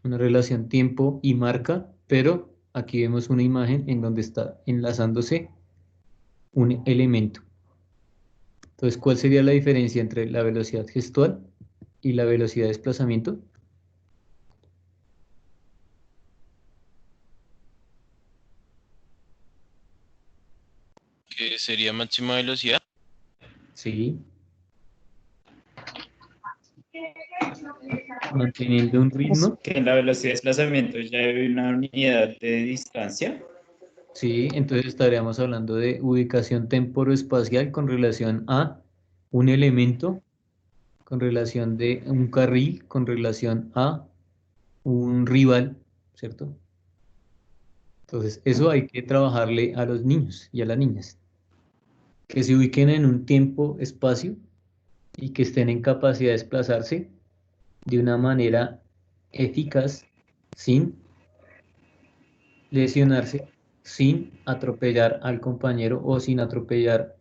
una relación tiempo y marca, pero aquí vemos una imagen en donde está enlazándose un elemento. Entonces, ¿cuál sería la diferencia entre la velocidad gestual y la velocidad de desplazamiento? Que sería máxima velocidad. Sí. Manteniendo un ritmo. Que en la velocidad de desplazamiento ya hay una unidad de distancia. Sí, entonces estaríamos hablando de ubicación temporoespacial con relación a un elemento, con relación de un carril, con relación a un rival, ¿cierto? Entonces, eso hay que trabajarle a los niños y a las niñas, que se ubiquen en un tiempo, espacio y que estén en capacidad de desplazarse de una manera eficaz, sin lesionarse, sin atropellar al compañero o sin atropellar,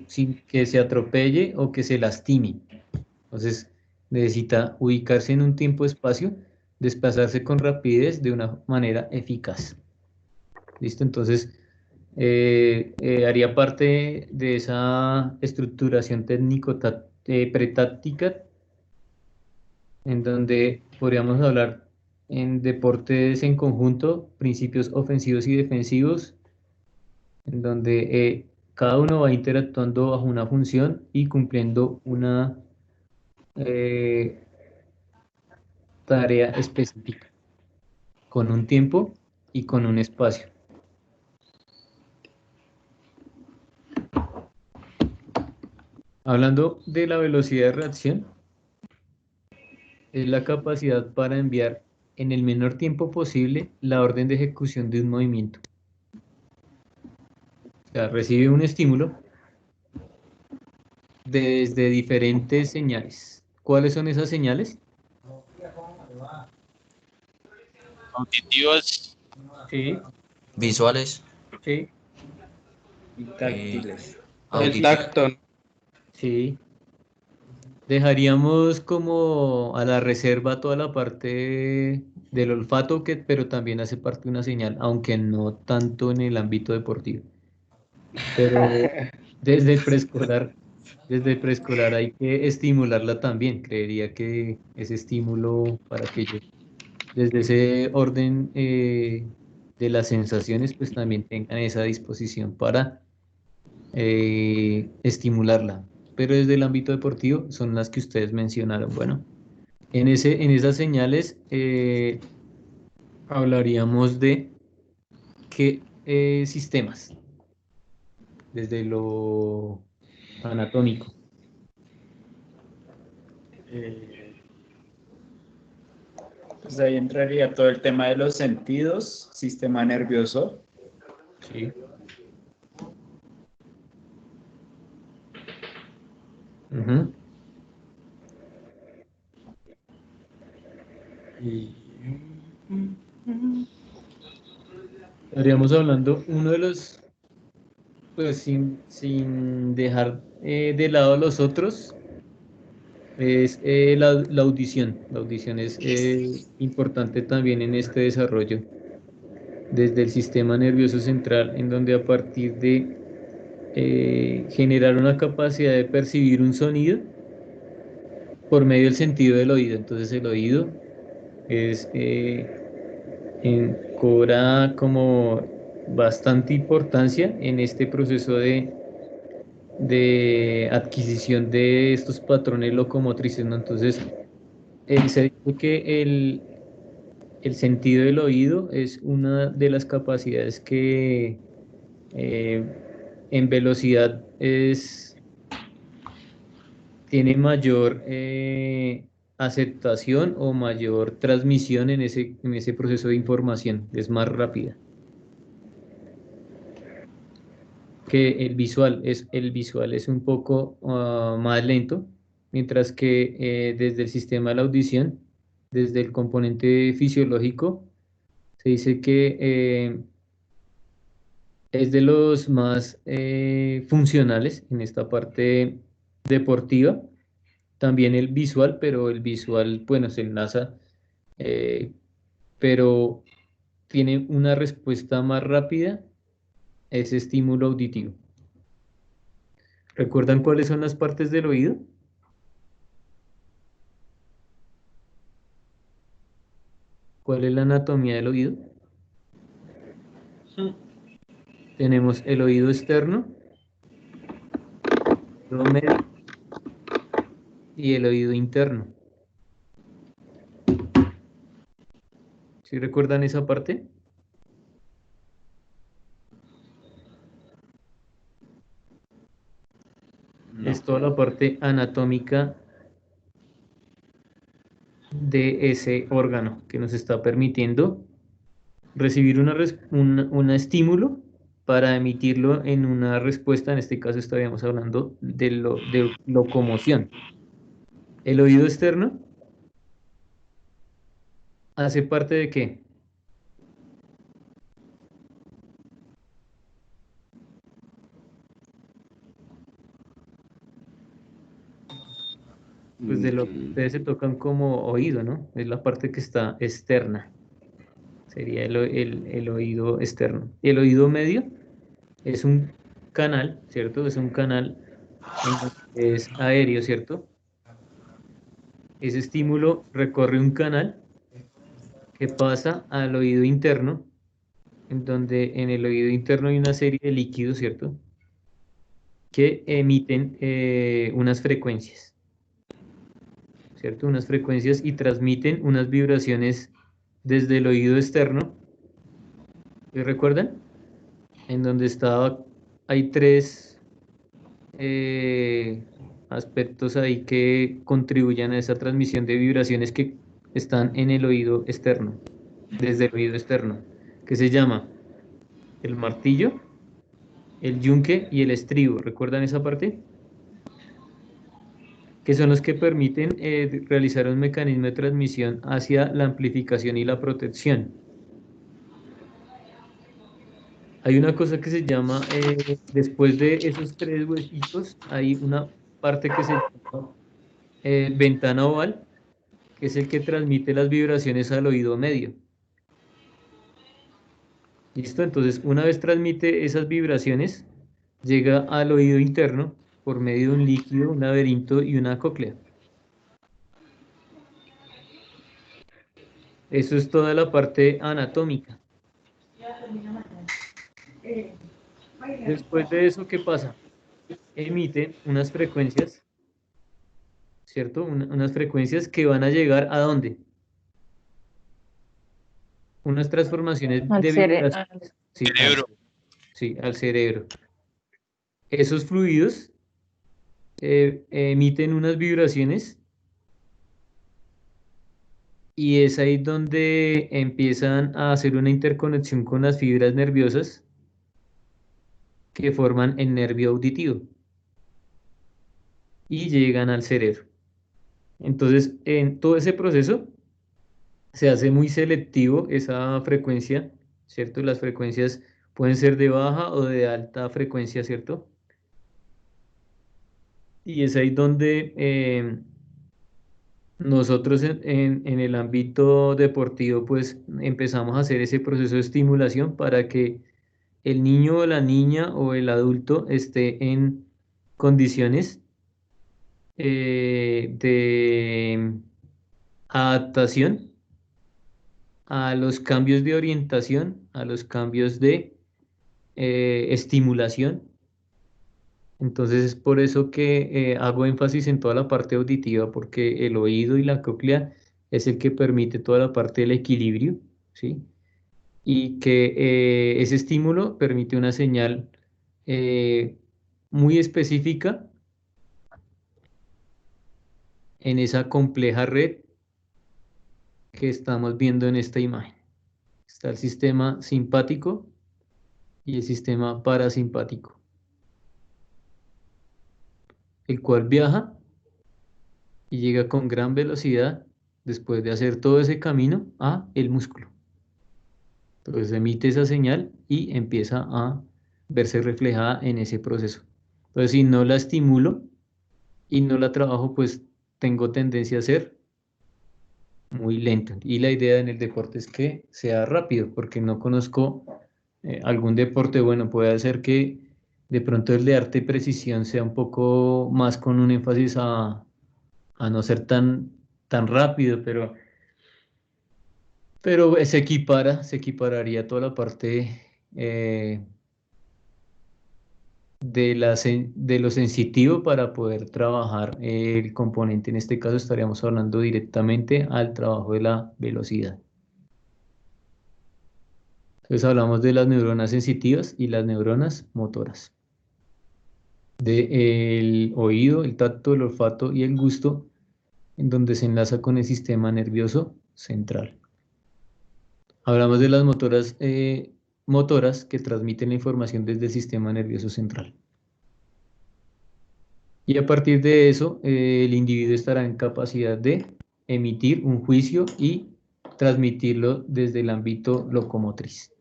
sin que se atropelle o que se lastime. Entonces, necesita ubicarse en un tiempo-espacio, desplazarse con rapidez de una manera eficaz. ¿Listo? Entonces, haría parte de esa estructuración técnico-pretáctica en donde podríamos hablar en deportes en conjunto, principios ofensivos y defensivos, en donde cada uno va interactuando bajo una función y cumpliendo una tarea específica, con un tiempo y con un espacio. Hablando de la velocidad de reacción, es la capacidad para enviar en el menor tiempo posible la orden de ejecución de un movimiento. O sea, recibe un estímulo desde diferentes señales. ¿Cuáles son esas señales? Auditivas, Sí, Visuales, sí, Y táctiles. El auditivas. tacto. sí. Dejaríamos como a la reserva toda la parte del olfato, pero también hace parte de una señal, aunque no tanto en el ámbito deportivo. Pero desde el preescolar hay que estimularla también. Creería que ese estímulo para que ellos, desde ese orden de las sensaciones, pues también tengan esa disposición para estimularla. Pero desde el ámbito deportivo son las que ustedes mencionaron. Bueno, en esas señales hablaríamos de qué sistemas, desde lo anatómico. Pues ahí entraría todo el tema de los sentidos, sistema nervioso. Sí. Ujú. Estaríamos hablando, uno de los, pues sin dejar de lado a los otros, es la audición. La audición es importante también en este desarrollo, desde el sistema nervioso central, en donde a partir de generar una capacidad de percibir un sonido por medio del sentido del oído. Entonces el oído es, cobra como bastante importancia en este proceso de adquisición de estos patrones locomotrices, ¿no? Entonces, se dice que el sentido del oído es una de las capacidades que eh, en velocidad tiene mayor aceptación o mayor transmisión en ese proceso de información, es más rápida que el visual es un poco más lento, mientras que desde el sistema de la audición, desde el componente fisiológico, se dice que es de los más funcionales en esta parte deportiva. También el visual, pero el visual, bueno, se enlaza, eh, pero tiene una respuesta más rápida a ese estímulo auditivo. ¿Recuerdan cuáles son las partes del oído? ¿Cuál es la anatomía del oído? Tenemos el oído externo, el oído medio y el oído interno. ¿Sí recuerdan esa parte? Es toda la parte anatómica de ese órgano que nos está permitiendo recibir un estímulo para emitirlo en una respuesta. En este caso estaríamos hablando de locomoción. El oído externo hace parte de ¿qué? Pues de lo que ustedes se tocan como oído, ¿no? Es la parte que está externa. Sería el oído externo. Y el oído medio es un canal, ¿cierto? Es un canal es aéreo, ¿cierto? Ese estímulo recorre un canal que pasa al oído interno en donde en el oído interno hay una serie de líquidos, ¿cierto? Que emiten unas frecuencias, ¿cierto? Unas frecuencias y transmiten unas vibraciones desde el oído externo. ¿Sí recuerdan? En donde hay tres aspectos ahí que contribuyen a esa transmisión de vibraciones que están en el oído externo, desde el oído externo, que se llama el martillo, el yunque y el estribo. ¿Recuerdan esa parte? Que son los que permiten realizar un mecanismo de transmisión hacia la amplificación y la protección. Hay una cosa que se llama, después de esos tres huesitos, hay una parte que se llama ventana oval, que es el que transmite las vibraciones al oído medio. ¿Listo? Entonces, una vez transmite esas vibraciones, llega al oído interno por medio de un líquido, un laberinto y una cóclea. Eso es toda la parte anatómica. Después de eso, ¿qué pasa? Emite unas frecuencias, ¿cierto? Unas frecuencias que van a llegar ¿a dónde? Unas transformaciones Al de vibraciones. Sí, Cerebro. sí, al cerebro. Esos fluidos emiten unas vibraciones y es ahí donde empiezan a hacer una interconexión con las fibras nerviosas que forman el nervio auditivo y llegan al cerebro. Entonces, en todo ese proceso se hace muy selectivo esa frecuencia, ¿cierto? Las frecuencias pueden ser de baja o de alta frecuencia, ¿cierto? Y es ahí donde nosotros en el ámbito deportivo pues empezamos a hacer ese proceso de estimulación para que el niño o la niña o el adulto esté en condiciones de adaptación a los cambios de orientación, a los cambios de estimulación. Entonces es por eso que hago énfasis en toda la parte auditiva, porque el oído y la cóclea es el que permite toda la parte del equilibrio, ¿sí? Y que ese estímulo permite una señal muy específica en esa compleja red que estamos viendo en esta imagen. Está el sistema simpático y el sistema parasimpático, el cual viaja y llega con gran velocidad después de hacer todo ese camino a el músculo. Entonces emite esa señal y empieza a verse reflejada en ese proceso. Entonces si no la estimulo y no la trabajo, pues tengo tendencia a ser muy lento. Y la idea en el deporte es que sea rápido, porque no conozco algún deporte, bueno, puede ser que de pronto el de arte y precisión sea un poco más con un énfasis a no ser tan rápido, pero se equipararía toda la parte de lo sensitivo para poder trabajar el componente. En este caso estaríamos hablando directamente al trabajo de la velocidad. Entonces hablamos de las neuronas sensitivas y las neuronas motoras. Del oído, el tacto, el olfato y el gusto, en donde se enlaza con el sistema nervioso central. Hablamos de las motoras que transmiten la información desde el sistema nervioso central. Y a partir de eso, el individuo estará en capacidad de emitir un juicio y transmitirlo desde el ámbito locomotriz.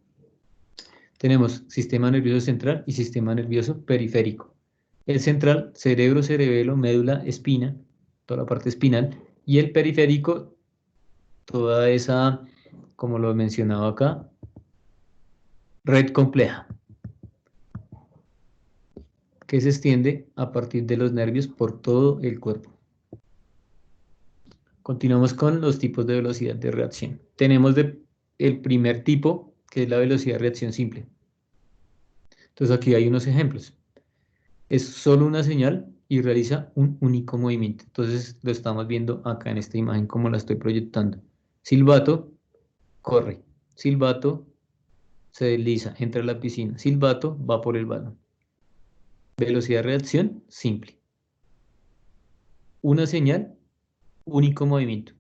Tenemos sistema nervioso central y sistema nervioso periférico. El central, cerebro, cerebelo, médula, espina, toda la parte espinal, y el periférico, toda esa, como lo he mencionado acá, red compleja, que se extiende a partir de los nervios por todo el cuerpo. Continuamos con los tipos de velocidad de reacción. Tenemos el primer tipo, que es la velocidad de reacción simple. Entonces aquí hay unos ejemplos. Es solo una señal y realiza un único movimiento. Entonces lo estamos viendo acá en esta imagen como la estoy proyectando. Silbato, corre. Silbato, se desliza, entra a la piscina. Silbato, va por el balón. Velocidad de reacción simple. Una señal, único movimiento.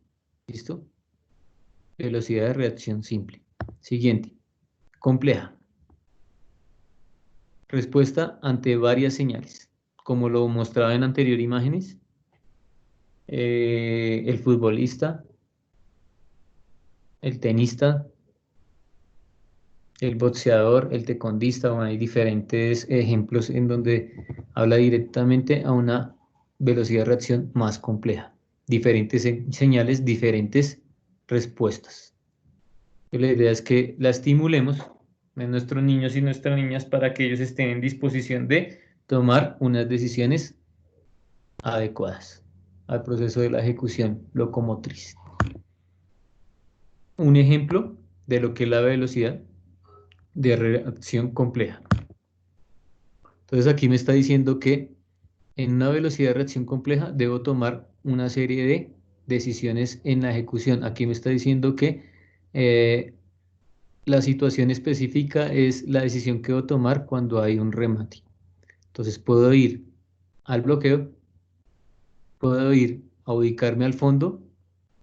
¿Listo? Velocidad de reacción simple. Siguiente. Compleja. Respuesta ante varias señales. Como lo mostraba en anteriores imágenes, el futbolista, el tenista, el boxeador, el taekwondista, bueno, hay diferentes ejemplos en donde habla directamente a una velocidad de reacción más compleja. Diferentes señales, diferentes respuestas. La idea es que la estimulemos en nuestros niños y nuestras niñas para que ellos estén en disposición de tomar unas decisiones adecuadas al proceso de la ejecución locomotriz. Un ejemplo de lo que es la velocidad de reacción compleja. Entonces aquí me está diciendo que en una velocidad de reacción compleja debo tomar una serie de decisiones en la ejecución. Aquí me está diciendo que la situación específica es la decisión que debo tomar cuando hay un remate. Entonces puedo ir al bloqueo, puedo ir a ubicarme al fondo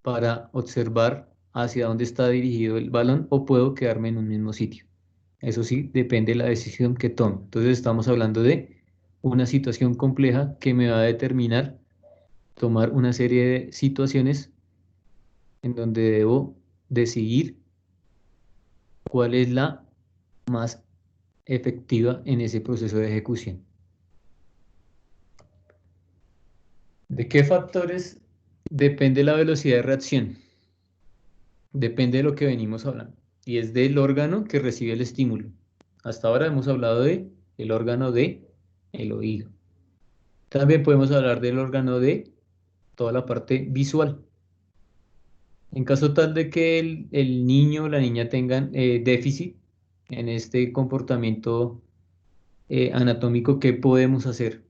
para observar hacia dónde está dirigido el balón o puedo quedarme en un mismo sitio. Eso sí, depende de la decisión que tome. Entonces estamos hablando de una situación compleja que me va a determinar tomar una serie de situaciones en donde debo decidir cuál es la más efectiva en ese proceso de ejecución. ¿De qué factores depende la velocidad de reacción? Depende de lo que venimos hablando. Y es del órgano que recibe el estímulo. Hasta ahora hemos hablado de el órgano de el oído. También podemos hablar del órgano de toda la parte visual. En caso tal de que el niño o la niña tengan déficit en este comportamiento anatómico, ¿qué podemos hacer?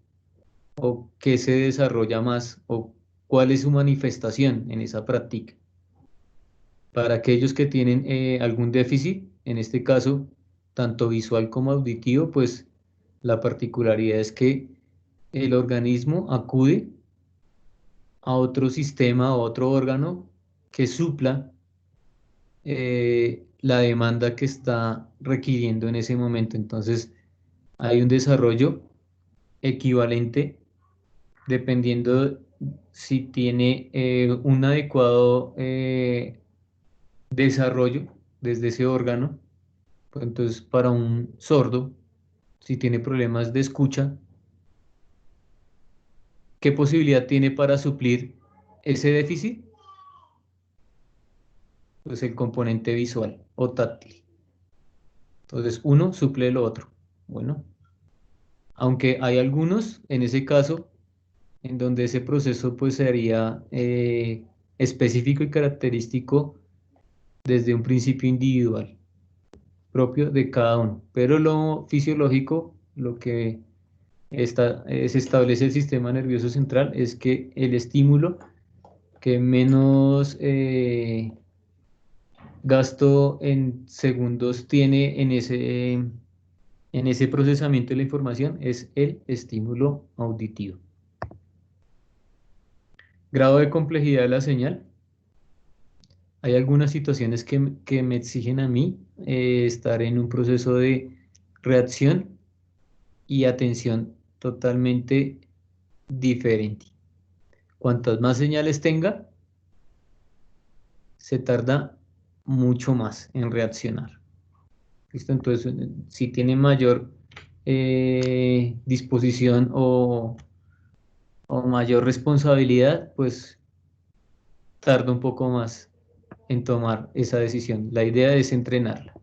¿O qué se desarrolla más? ¿O cuál es su manifestación en esa práctica? Para aquellos que tienen algún déficit, en este caso, tanto visual como auditivo, pues la particularidad es que el organismo acude a otro sistema, a otro órgano que supla la demanda que está requiriendo en ese momento. Entonces, hay un desarrollo equivalente dependiendo si tiene un adecuado desarrollo desde ese órgano. Pues entonces, para un sordo, si tiene problemas de escucha, ¿qué posibilidad tiene para suplir ese déficit? Pues el componente visual o táctil. Entonces, uno suple lo otro. Bueno, aunque hay algunos, en ese caso, en donde ese proceso pues sería específico y característico desde un principio individual, propio de cada uno. Pero lo fisiológico, lo que se establece el sistema nervioso central es que el estímulo que menos gasto en segundos tiene en ese procesamiento de la información es el estímulo auditivo. Grado de complejidad de la señal. Hay algunas situaciones que me exigen a mí estar en un proceso de reacción y atención totalmente diferente. Cuantas más señales tenga, se tarda mucho más en reaccionar. ¿Listo? Entonces, si tiene mayor disposición o mayor responsabilidad, pues tarda un poco más en tomar esa decisión. La idea es entrenarla.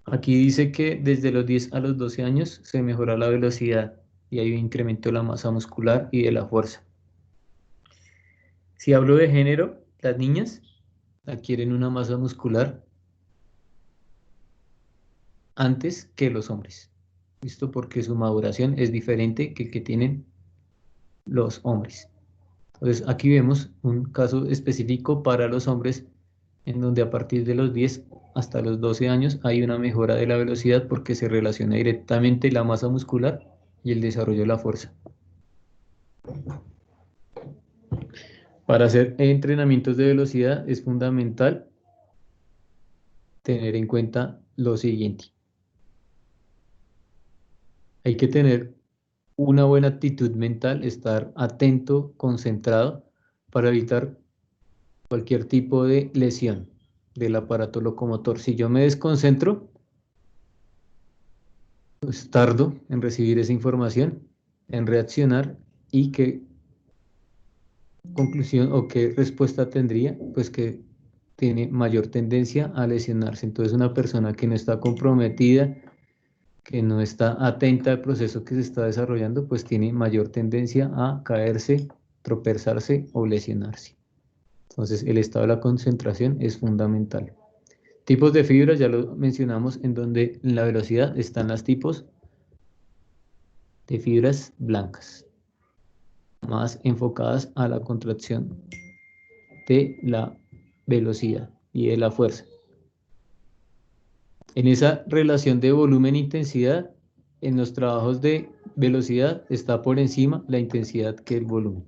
Aquí dice que desde los 10 a los 12 años se mejora la velocidad y hay un incremento de la masa muscular y de la fuerza. Si hablo de género, las niñas adquieren una masa muscular antes que los hombres. ¿Listo? Porque su maduración es diferente que tienen los hombres. Entonces aquí vemos un caso específico para los hombres en donde a partir de los 10 hasta los 12 años hay una mejora de la velocidad porque se relaciona directamente la masa muscular y el desarrollo de la fuerza. Para hacer entrenamientos de velocidad es fundamental tener en cuenta lo siguiente. Hay que tener una buena actitud mental, estar atento, concentrado para evitar cualquier tipo de lesión del aparato locomotor. Si yo me desconcentro, pues tardo en recibir esa información, en reaccionar y qué conclusión o qué respuesta tendría, pues que tiene mayor tendencia a lesionarse. Entonces una persona que no está comprometida, que no está atenta al proceso que se está desarrollando, pues tiene mayor tendencia a caerse, tropezarse o lesionarse. Entonces el estado de la concentración es fundamental. Tipos de fibras, ya lo mencionamos, en donde en la velocidad están los tipos de fibras blancas, más enfocadas a la contracción de la velocidad y de la fuerza. En esa relación de volumen-intensidad, en los trabajos de velocidad está por encima la intensidad que el volumen.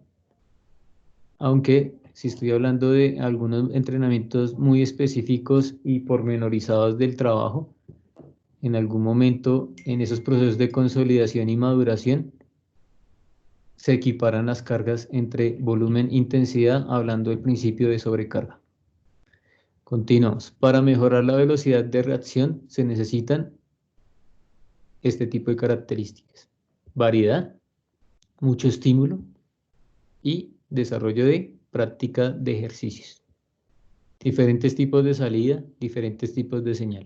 Aunque si estoy hablando de algunos entrenamientos muy específicos y pormenorizados del trabajo, en algún momento en esos procesos de consolidación y maduración se equiparan las cargas entre volumen e intensidad, hablando del principio de sobrecarga. Continuamos. Para mejorar la velocidad de reacción se necesitan este tipo de características: variedad, mucho estímulo y desarrollo de práctica de ejercicios. Diferentes tipos de salida, diferentes tipos de señal: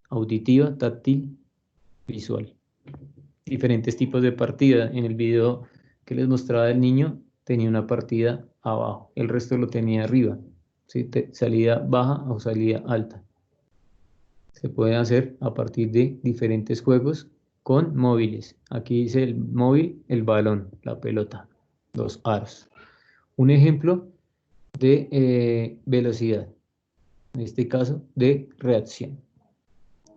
auditiva, táctil, visual. Diferentes tipos de partida. En el video que les mostraba del niño tenía una partida abajo, el resto lo tenía arriba, ¿sí? Salida baja o salida alta. Se puede hacer a partir de diferentes juegos con móviles. Aquí dice el móvil, el balón, la pelota, los aros. Un ejemplo de velocidad, en este caso de reacción,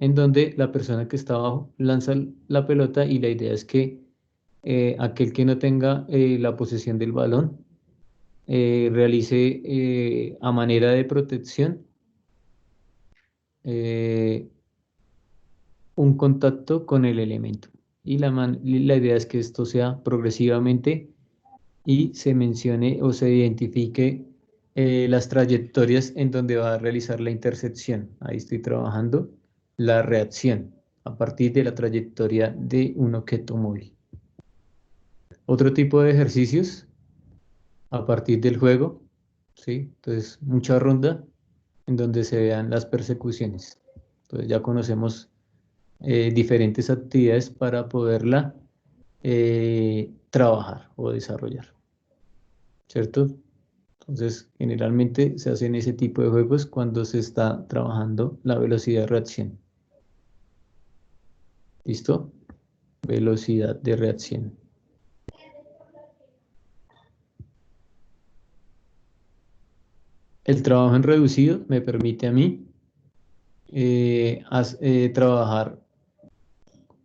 en donde la persona que está abajo lanza la pelota y la idea es que aquel que no tenga la posesión del balón realice a manera de protección un contacto con el elemento. Y la idea es que esto sea progresivamente y se mencione o se identifique las trayectorias en donde va a realizar la intersección. Ahí estoy trabajando la reacción a partir de la trayectoria de un objeto móvil. Otro tipo de ejercicios a partir del juego, ¿sí? Entonces, mucha ronda en donde se vean las persecuciones. Entonces ya conocemos diferentes actividades para poderla trabajar o desarrollar, ¿cierto? Entonces, generalmente se hacen ese tipo de juegos cuando se está trabajando la velocidad de reacción. ¿Listo? Velocidad de reacción. El trabajo en reducido me permite a mí trabajar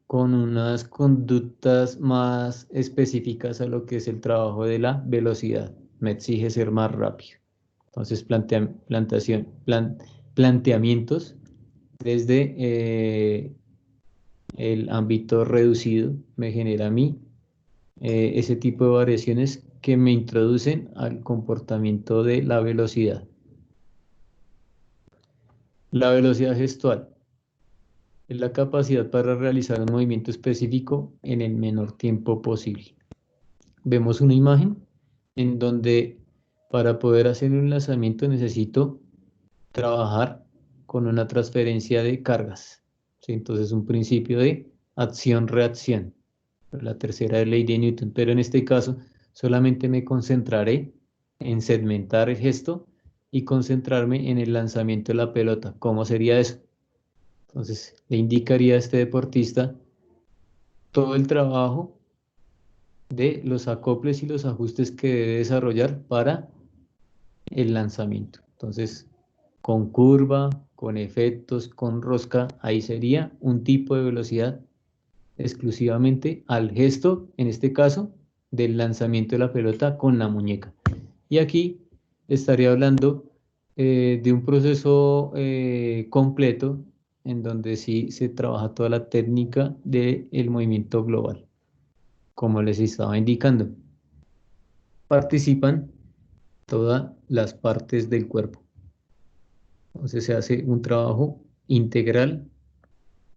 con unas conductas más específicas a lo que es el trabajo de la velocidad. Me exige ser más rápido. Entonces, planteamientos desde el ámbito reducido me genera a mí ese tipo de variaciones que me introducen al comportamiento de la velocidad. La velocidad gestual es la capacidad para realizar un movimiento específico en el menor tiempo posible. Vemos una imagen en donde para poder hacer un lanzamiento necesito trabajar con una transferencia de cargas, ¿sí? Entonces un principio de acción-reacción, la tercera ley de Newton, pero en este caso solamente me concentraré en segmentar el gesto y concentrarme en el lanzamiento de la pelota. ¿Cómo sería eso? Entonces, le indicaría a este deportista todo el trabajo de los acoples y los ajustes que debe desarrollar para el lanzamiento. Entonces, con curva, con efectos, con rosca, ahí sería un tipo de velocidad exclusivamente al gesto, en este caso, del lanzamiento de la pelota con la muñeca. Y aquí estaría hablando de un proceso completo en donde sí se trabaja toda la técnica del movimiento global, como les estaba indicando. Participan todas las partes del cuerpo. Entonces se hace un trabajo integral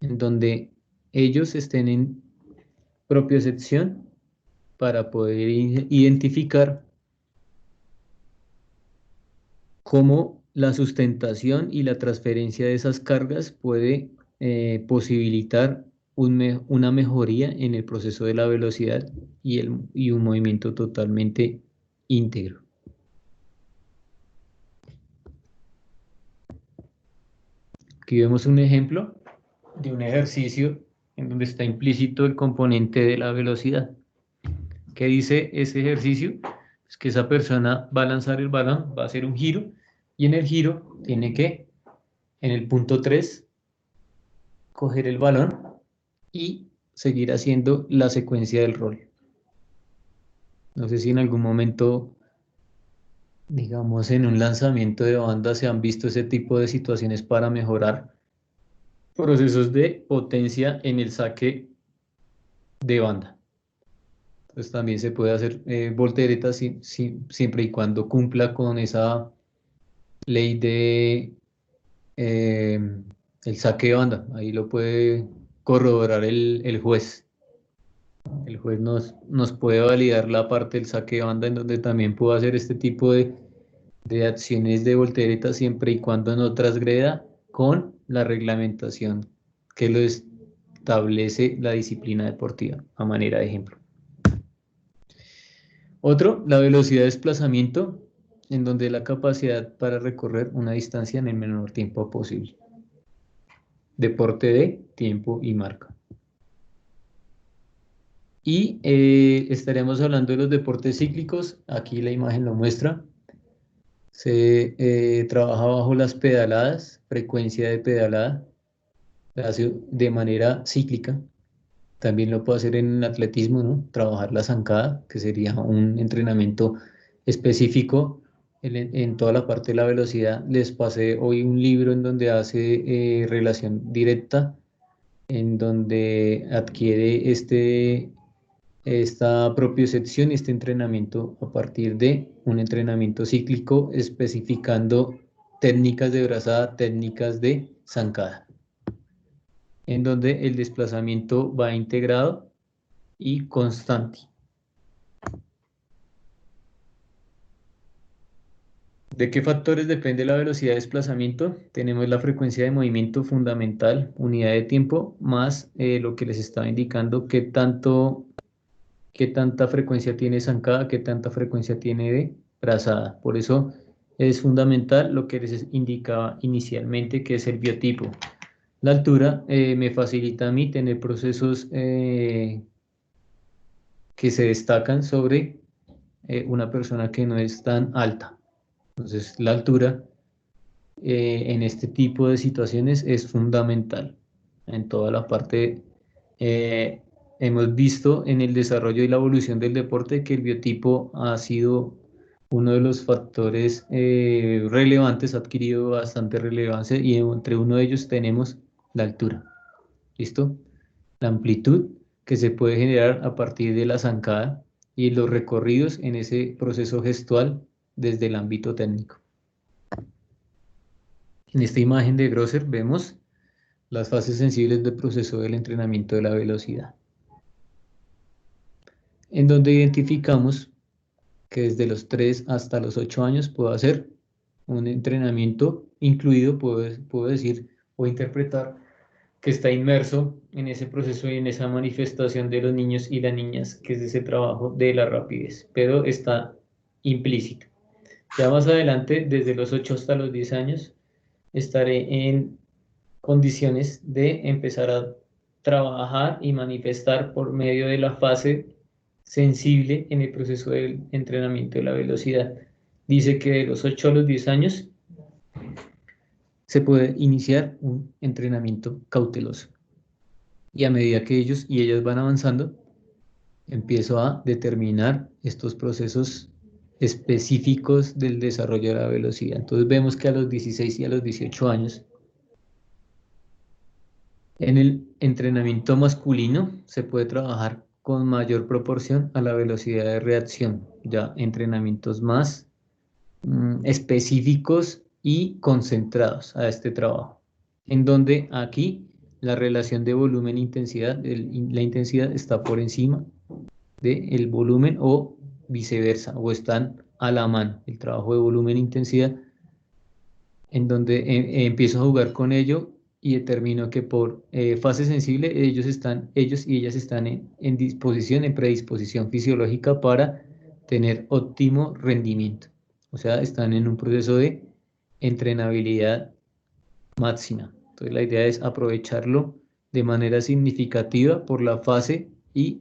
en donde ellos estén en propiocepción para poder identificar cómo la sustentación y la transferencia de esas cargas puede posibilitar una mejoría en el proceso de la velocidad y un movimiento totalmente íntegro. Aquí vemos un ejemplo de un ejercicio en donde está implícito el componente de la velocidad. ¿Qué dice ese ejercicio? Es que esa persona va a lanzar el balón, va a hacer un giro, y en el giro tiene que, en el punto 3, coger el balón y seguir haciendo la secuencia del rol. No sé si en algún momento, digamos, en un lanzamiento de banda se han visto ese tipo de situaciones para mejorar procesos de potencia en el saque de banda. Entonces también se puede hacer volteretas siempre y cuando cumpla con esa ley de el saque de banda. Ahí lo puede corroborar el juez. El juez nos puede validar la parte del saque de banda en donde también puedo hacer este tipo de acciones de voltereta siempre y cuando no transgreda con la reglamentación que lo establece la disciplina deportiva, a manera de ejemplo. Otro, la velocidad de desplazamiento, en donde la capacidad para recorrer una distancia en el menor tiempo posible. Deporte de tiempo y marca. Y estaremos hablando de los deportes cíclicos. Aquí la imagen lo muestra. Se trabaja bajo las pedaladas, frecuencia de pedalada, la hace de manera cíclica. También lo puedo hacer en atletismo, ¿no? Trabajar la zancada, que sería un entrenamiento específico en toda la parte de la velocidad. Les pasé hoy un libro en donde hace relación directa, en donde adquiere esta propiocepción y este entrenamiento a partir de un entrenamiento cíclico especificando técnicas de brazada, técnicas de zancada, en donde el desplazamiento va integrado y constante. ¿De qué factores depende la velocidad de desplazamiento? Tenemos la frecuencia de movimiento fundamental, unidad de tiempo, más lo que les estaba indicando, qué tanta frecuencia tiene zancada, qué tanta frecuencia tiene de brazada. Por eso es fundamental lo que les indicaba inicialmente, que es el biotipo. La altura me facilita a mí tener procesos que se destacan sobre una persona que no es tan alta. Entonces, la altura en este tipo de situaciones es fundamental. En toda la parte, hemos visto en el desarrollo y la evolución del deporte que el biotipo ha sido uno de los factores relevantes, ha adquirido bastante relevancia, y entre uno de ellos tenemos la altura. ¿Listo? La amplitud que se puede generar a partir de la zancada y los recorridos en ese proceso gestual desde el ámbito técnico. En esta imagen de Grosser vemos las fases sensibles del proceso del entrenamiento de la velocidad, en donde identificamos que desde los 3 hasta los 8 años puedo hacer un entrenamiento incluido, puedo decir o interpretar que está inmerso en ese proceso y en esa manifestación de los niños y las niñas, que es ese trabajo de la rapidez, pero está implícito. Ya más adelante, desde los 8 hasta los 10 años, estaré condiciones de empezar a trabajar y manifestar por medio de la fase sensible en el proceso del entrenamiento de la velocidad. Dice que de los 8 a los 10 años se puede iniciar un entrenamiento cauteloso. Y a medida que ellos y ellas van avanzando, empiezo a determinar estos procesos específicos del desarrollo de la velocidad. Entonces vemos que a los 16 y a los 18 años, en el entrenamiento masculino se puede trabajar con mayor proporción a la velocidad de reacción, ya entrenamientos más específicos y concentrados a este trabajo, en donde aquí la relación de volumen-intensidad, la intensidad está por encima del volumen o viceversa, o están a la mano, el trabajo de volumen-intensidad, en donde empiezo a jugar con ello y determino que por fase sensible ellos y ellas están en disposición, en predisposición fisiológica para tener óptimo rendimiento. O sea, están en un proceso de entrenabilidad máxima. Entonces la idea es aprovecharlo de manera significativa por la fase y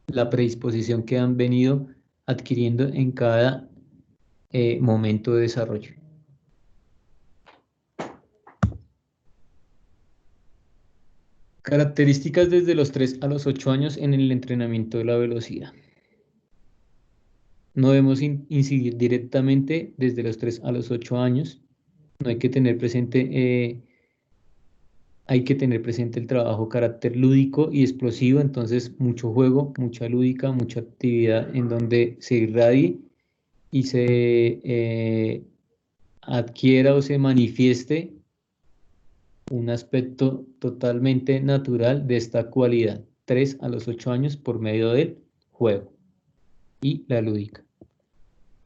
la predisposición que han venido adquiriendo en cada momento de desarrollo. Características desde los 3 a los 8 años en el entrenamiento de la velocidad. No debemos incidir directamente desde los 3 a los 8 años. No hay que tener presente, el trabajo carácter lúdico y explosivo, entonces mucho juego, mucha lúdica, mucha actividad en donde se irradie y se adquiera o se manifieste un aspecto totalmente natural de esta cualidad, 3 a los 8 años por medio del juego y la lúdica.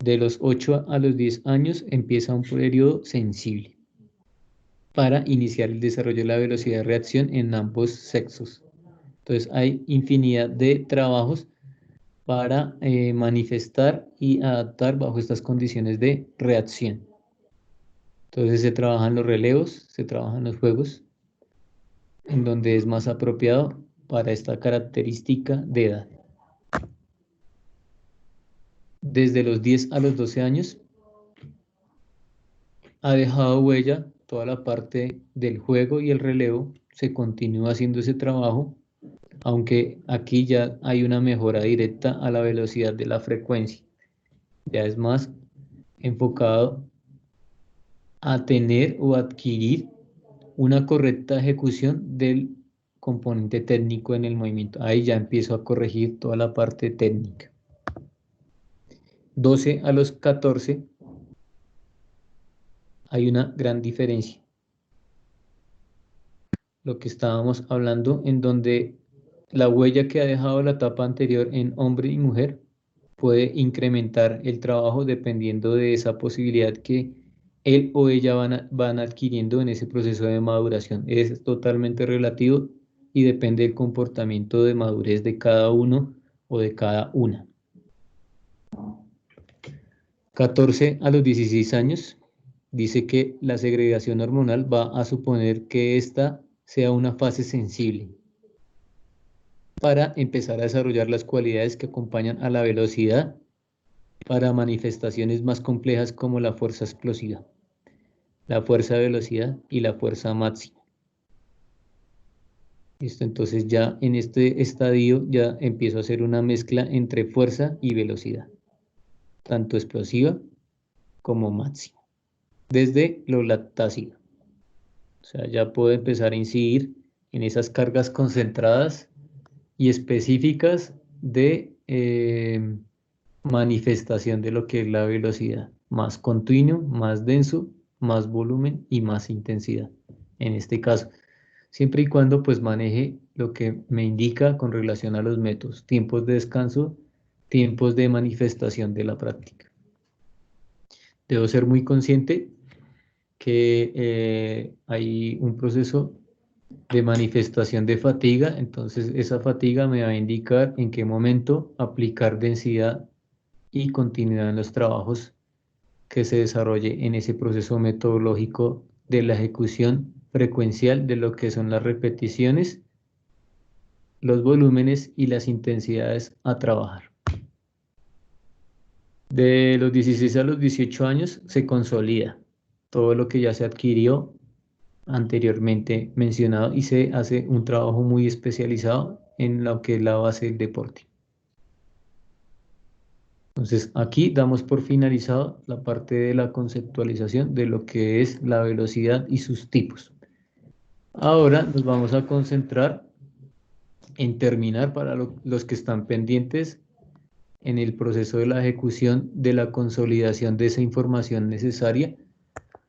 De los 8 a los 10 años empieza un periodo sensible para iniciar el desarrollo de la velocidad de reacción en ambos sexos. Entonces hay infinidad de trabajos para manifestar y adaptar bajo estas condiciones de reacción. Entonces se trabajan los relevos, se trabajan los juegos, en donde es más apropiado para esta característica de edad. Desde los 10 a los 12 años ha dejado huella toda la parte del juego y el relevo, se continúa haciendo ese trabajo, aunque aquí ya hay una mejora directa a la velocidad de la frecuencia. Ya es más enfocado a tener o adquirir una correcta ejecución del componente técnico en el movimiento. Ahí ya empiezo a corregir toda la parte técnica. 12 a los 14 hay una gran diferencia. Lo que estábamos hablando, en donde la huella que ha dejado la etapa anterior en hombre y mujer puede incrementar el trabajo dependiendo de esa posibilidad que él o ella van adquiriendo en ese proceso de maduración. Es totalmente relativo y depende del comportamiento de madurez de cada uno o de cada una. 14 a los 16 años, dice que la segregación hormonal va a suponer que esta sea una fase sensible para empezar a desarrollar las cualidades que acompañan a la velocidad para manifestaciones más complejas como la fuerza explosiva, la fuerza de velocidad y la fuerza máxima. Listo, entonces ya en este estadio ya empiezo a hacer una mezcla entre fuerza y velocidad, tanto explosiva como máxima, desde lo lactácido. O sea, ya puedo empezar a incidir en esas cargas concentradas y específicas de manifestación de lo que es la velocidad, más continuo, más denso, más volumen y más intensidad. En este caso, siempre y cuando pues maneje lo que me indica con relación a los métodos, tiempos de descanso, tiempos de manifestación de la práctica. Debo ser muy consciente que hay un proceso de manifestación de fatiga, entonces esa fatiga me va a indicar en qué momento aplicar densidad y continuidad en los trabajos que se desarrolle en ese proceso metodológico de la ejecución frecuencial de lo que son las repeticiones, los volúmenes y las intensidades a trabajar. De los 16 a los 18 años se consolida todo lo que ya se adquirió anteriormente mencionado y se hace un trabajo muy especializado en lo que es la base del deporte. Entonces aquí damos por finalizado la parte de la conceptualización de lo que es la velocidad y sus tipos. Ahora nos vamos a concentrar en terminar para los que están pendientes en el proceso de la ejecución de la consolidación de esa información necesaria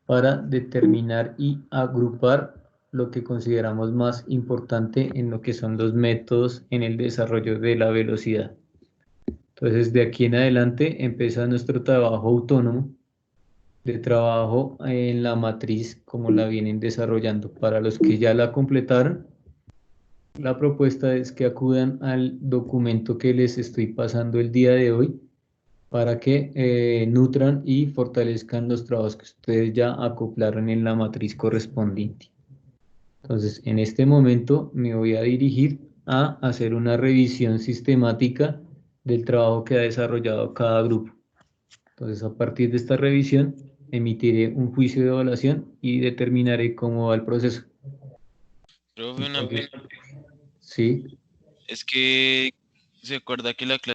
para determinar y agrupar lo que consideramos más importante en lo que son los métodos en el desarrollo de la velocidad. Entonces, de aquí en adelante empieza nuestro trabajo autónomo de trabajo en la matriz como la vienen desarrollando. Para los que ya la completaron, la propuesta es que acudan al documento que les estoy pasando el día de hoy para que nutran y fortalezcan los trabajos que ustedes ya acoplaron en la matriz correspondiente. Entonces, en este momento me voy a dirigir a hacer una revisión sistemática del trabajo que ha desarrollado cada grupo. Entonces, a partir de esta revisión, emitiré un juicio de evaluación y determinaré cómo va el proceso. Profe, una Entonces, pregunta. sí. Es que se acuerda que la clase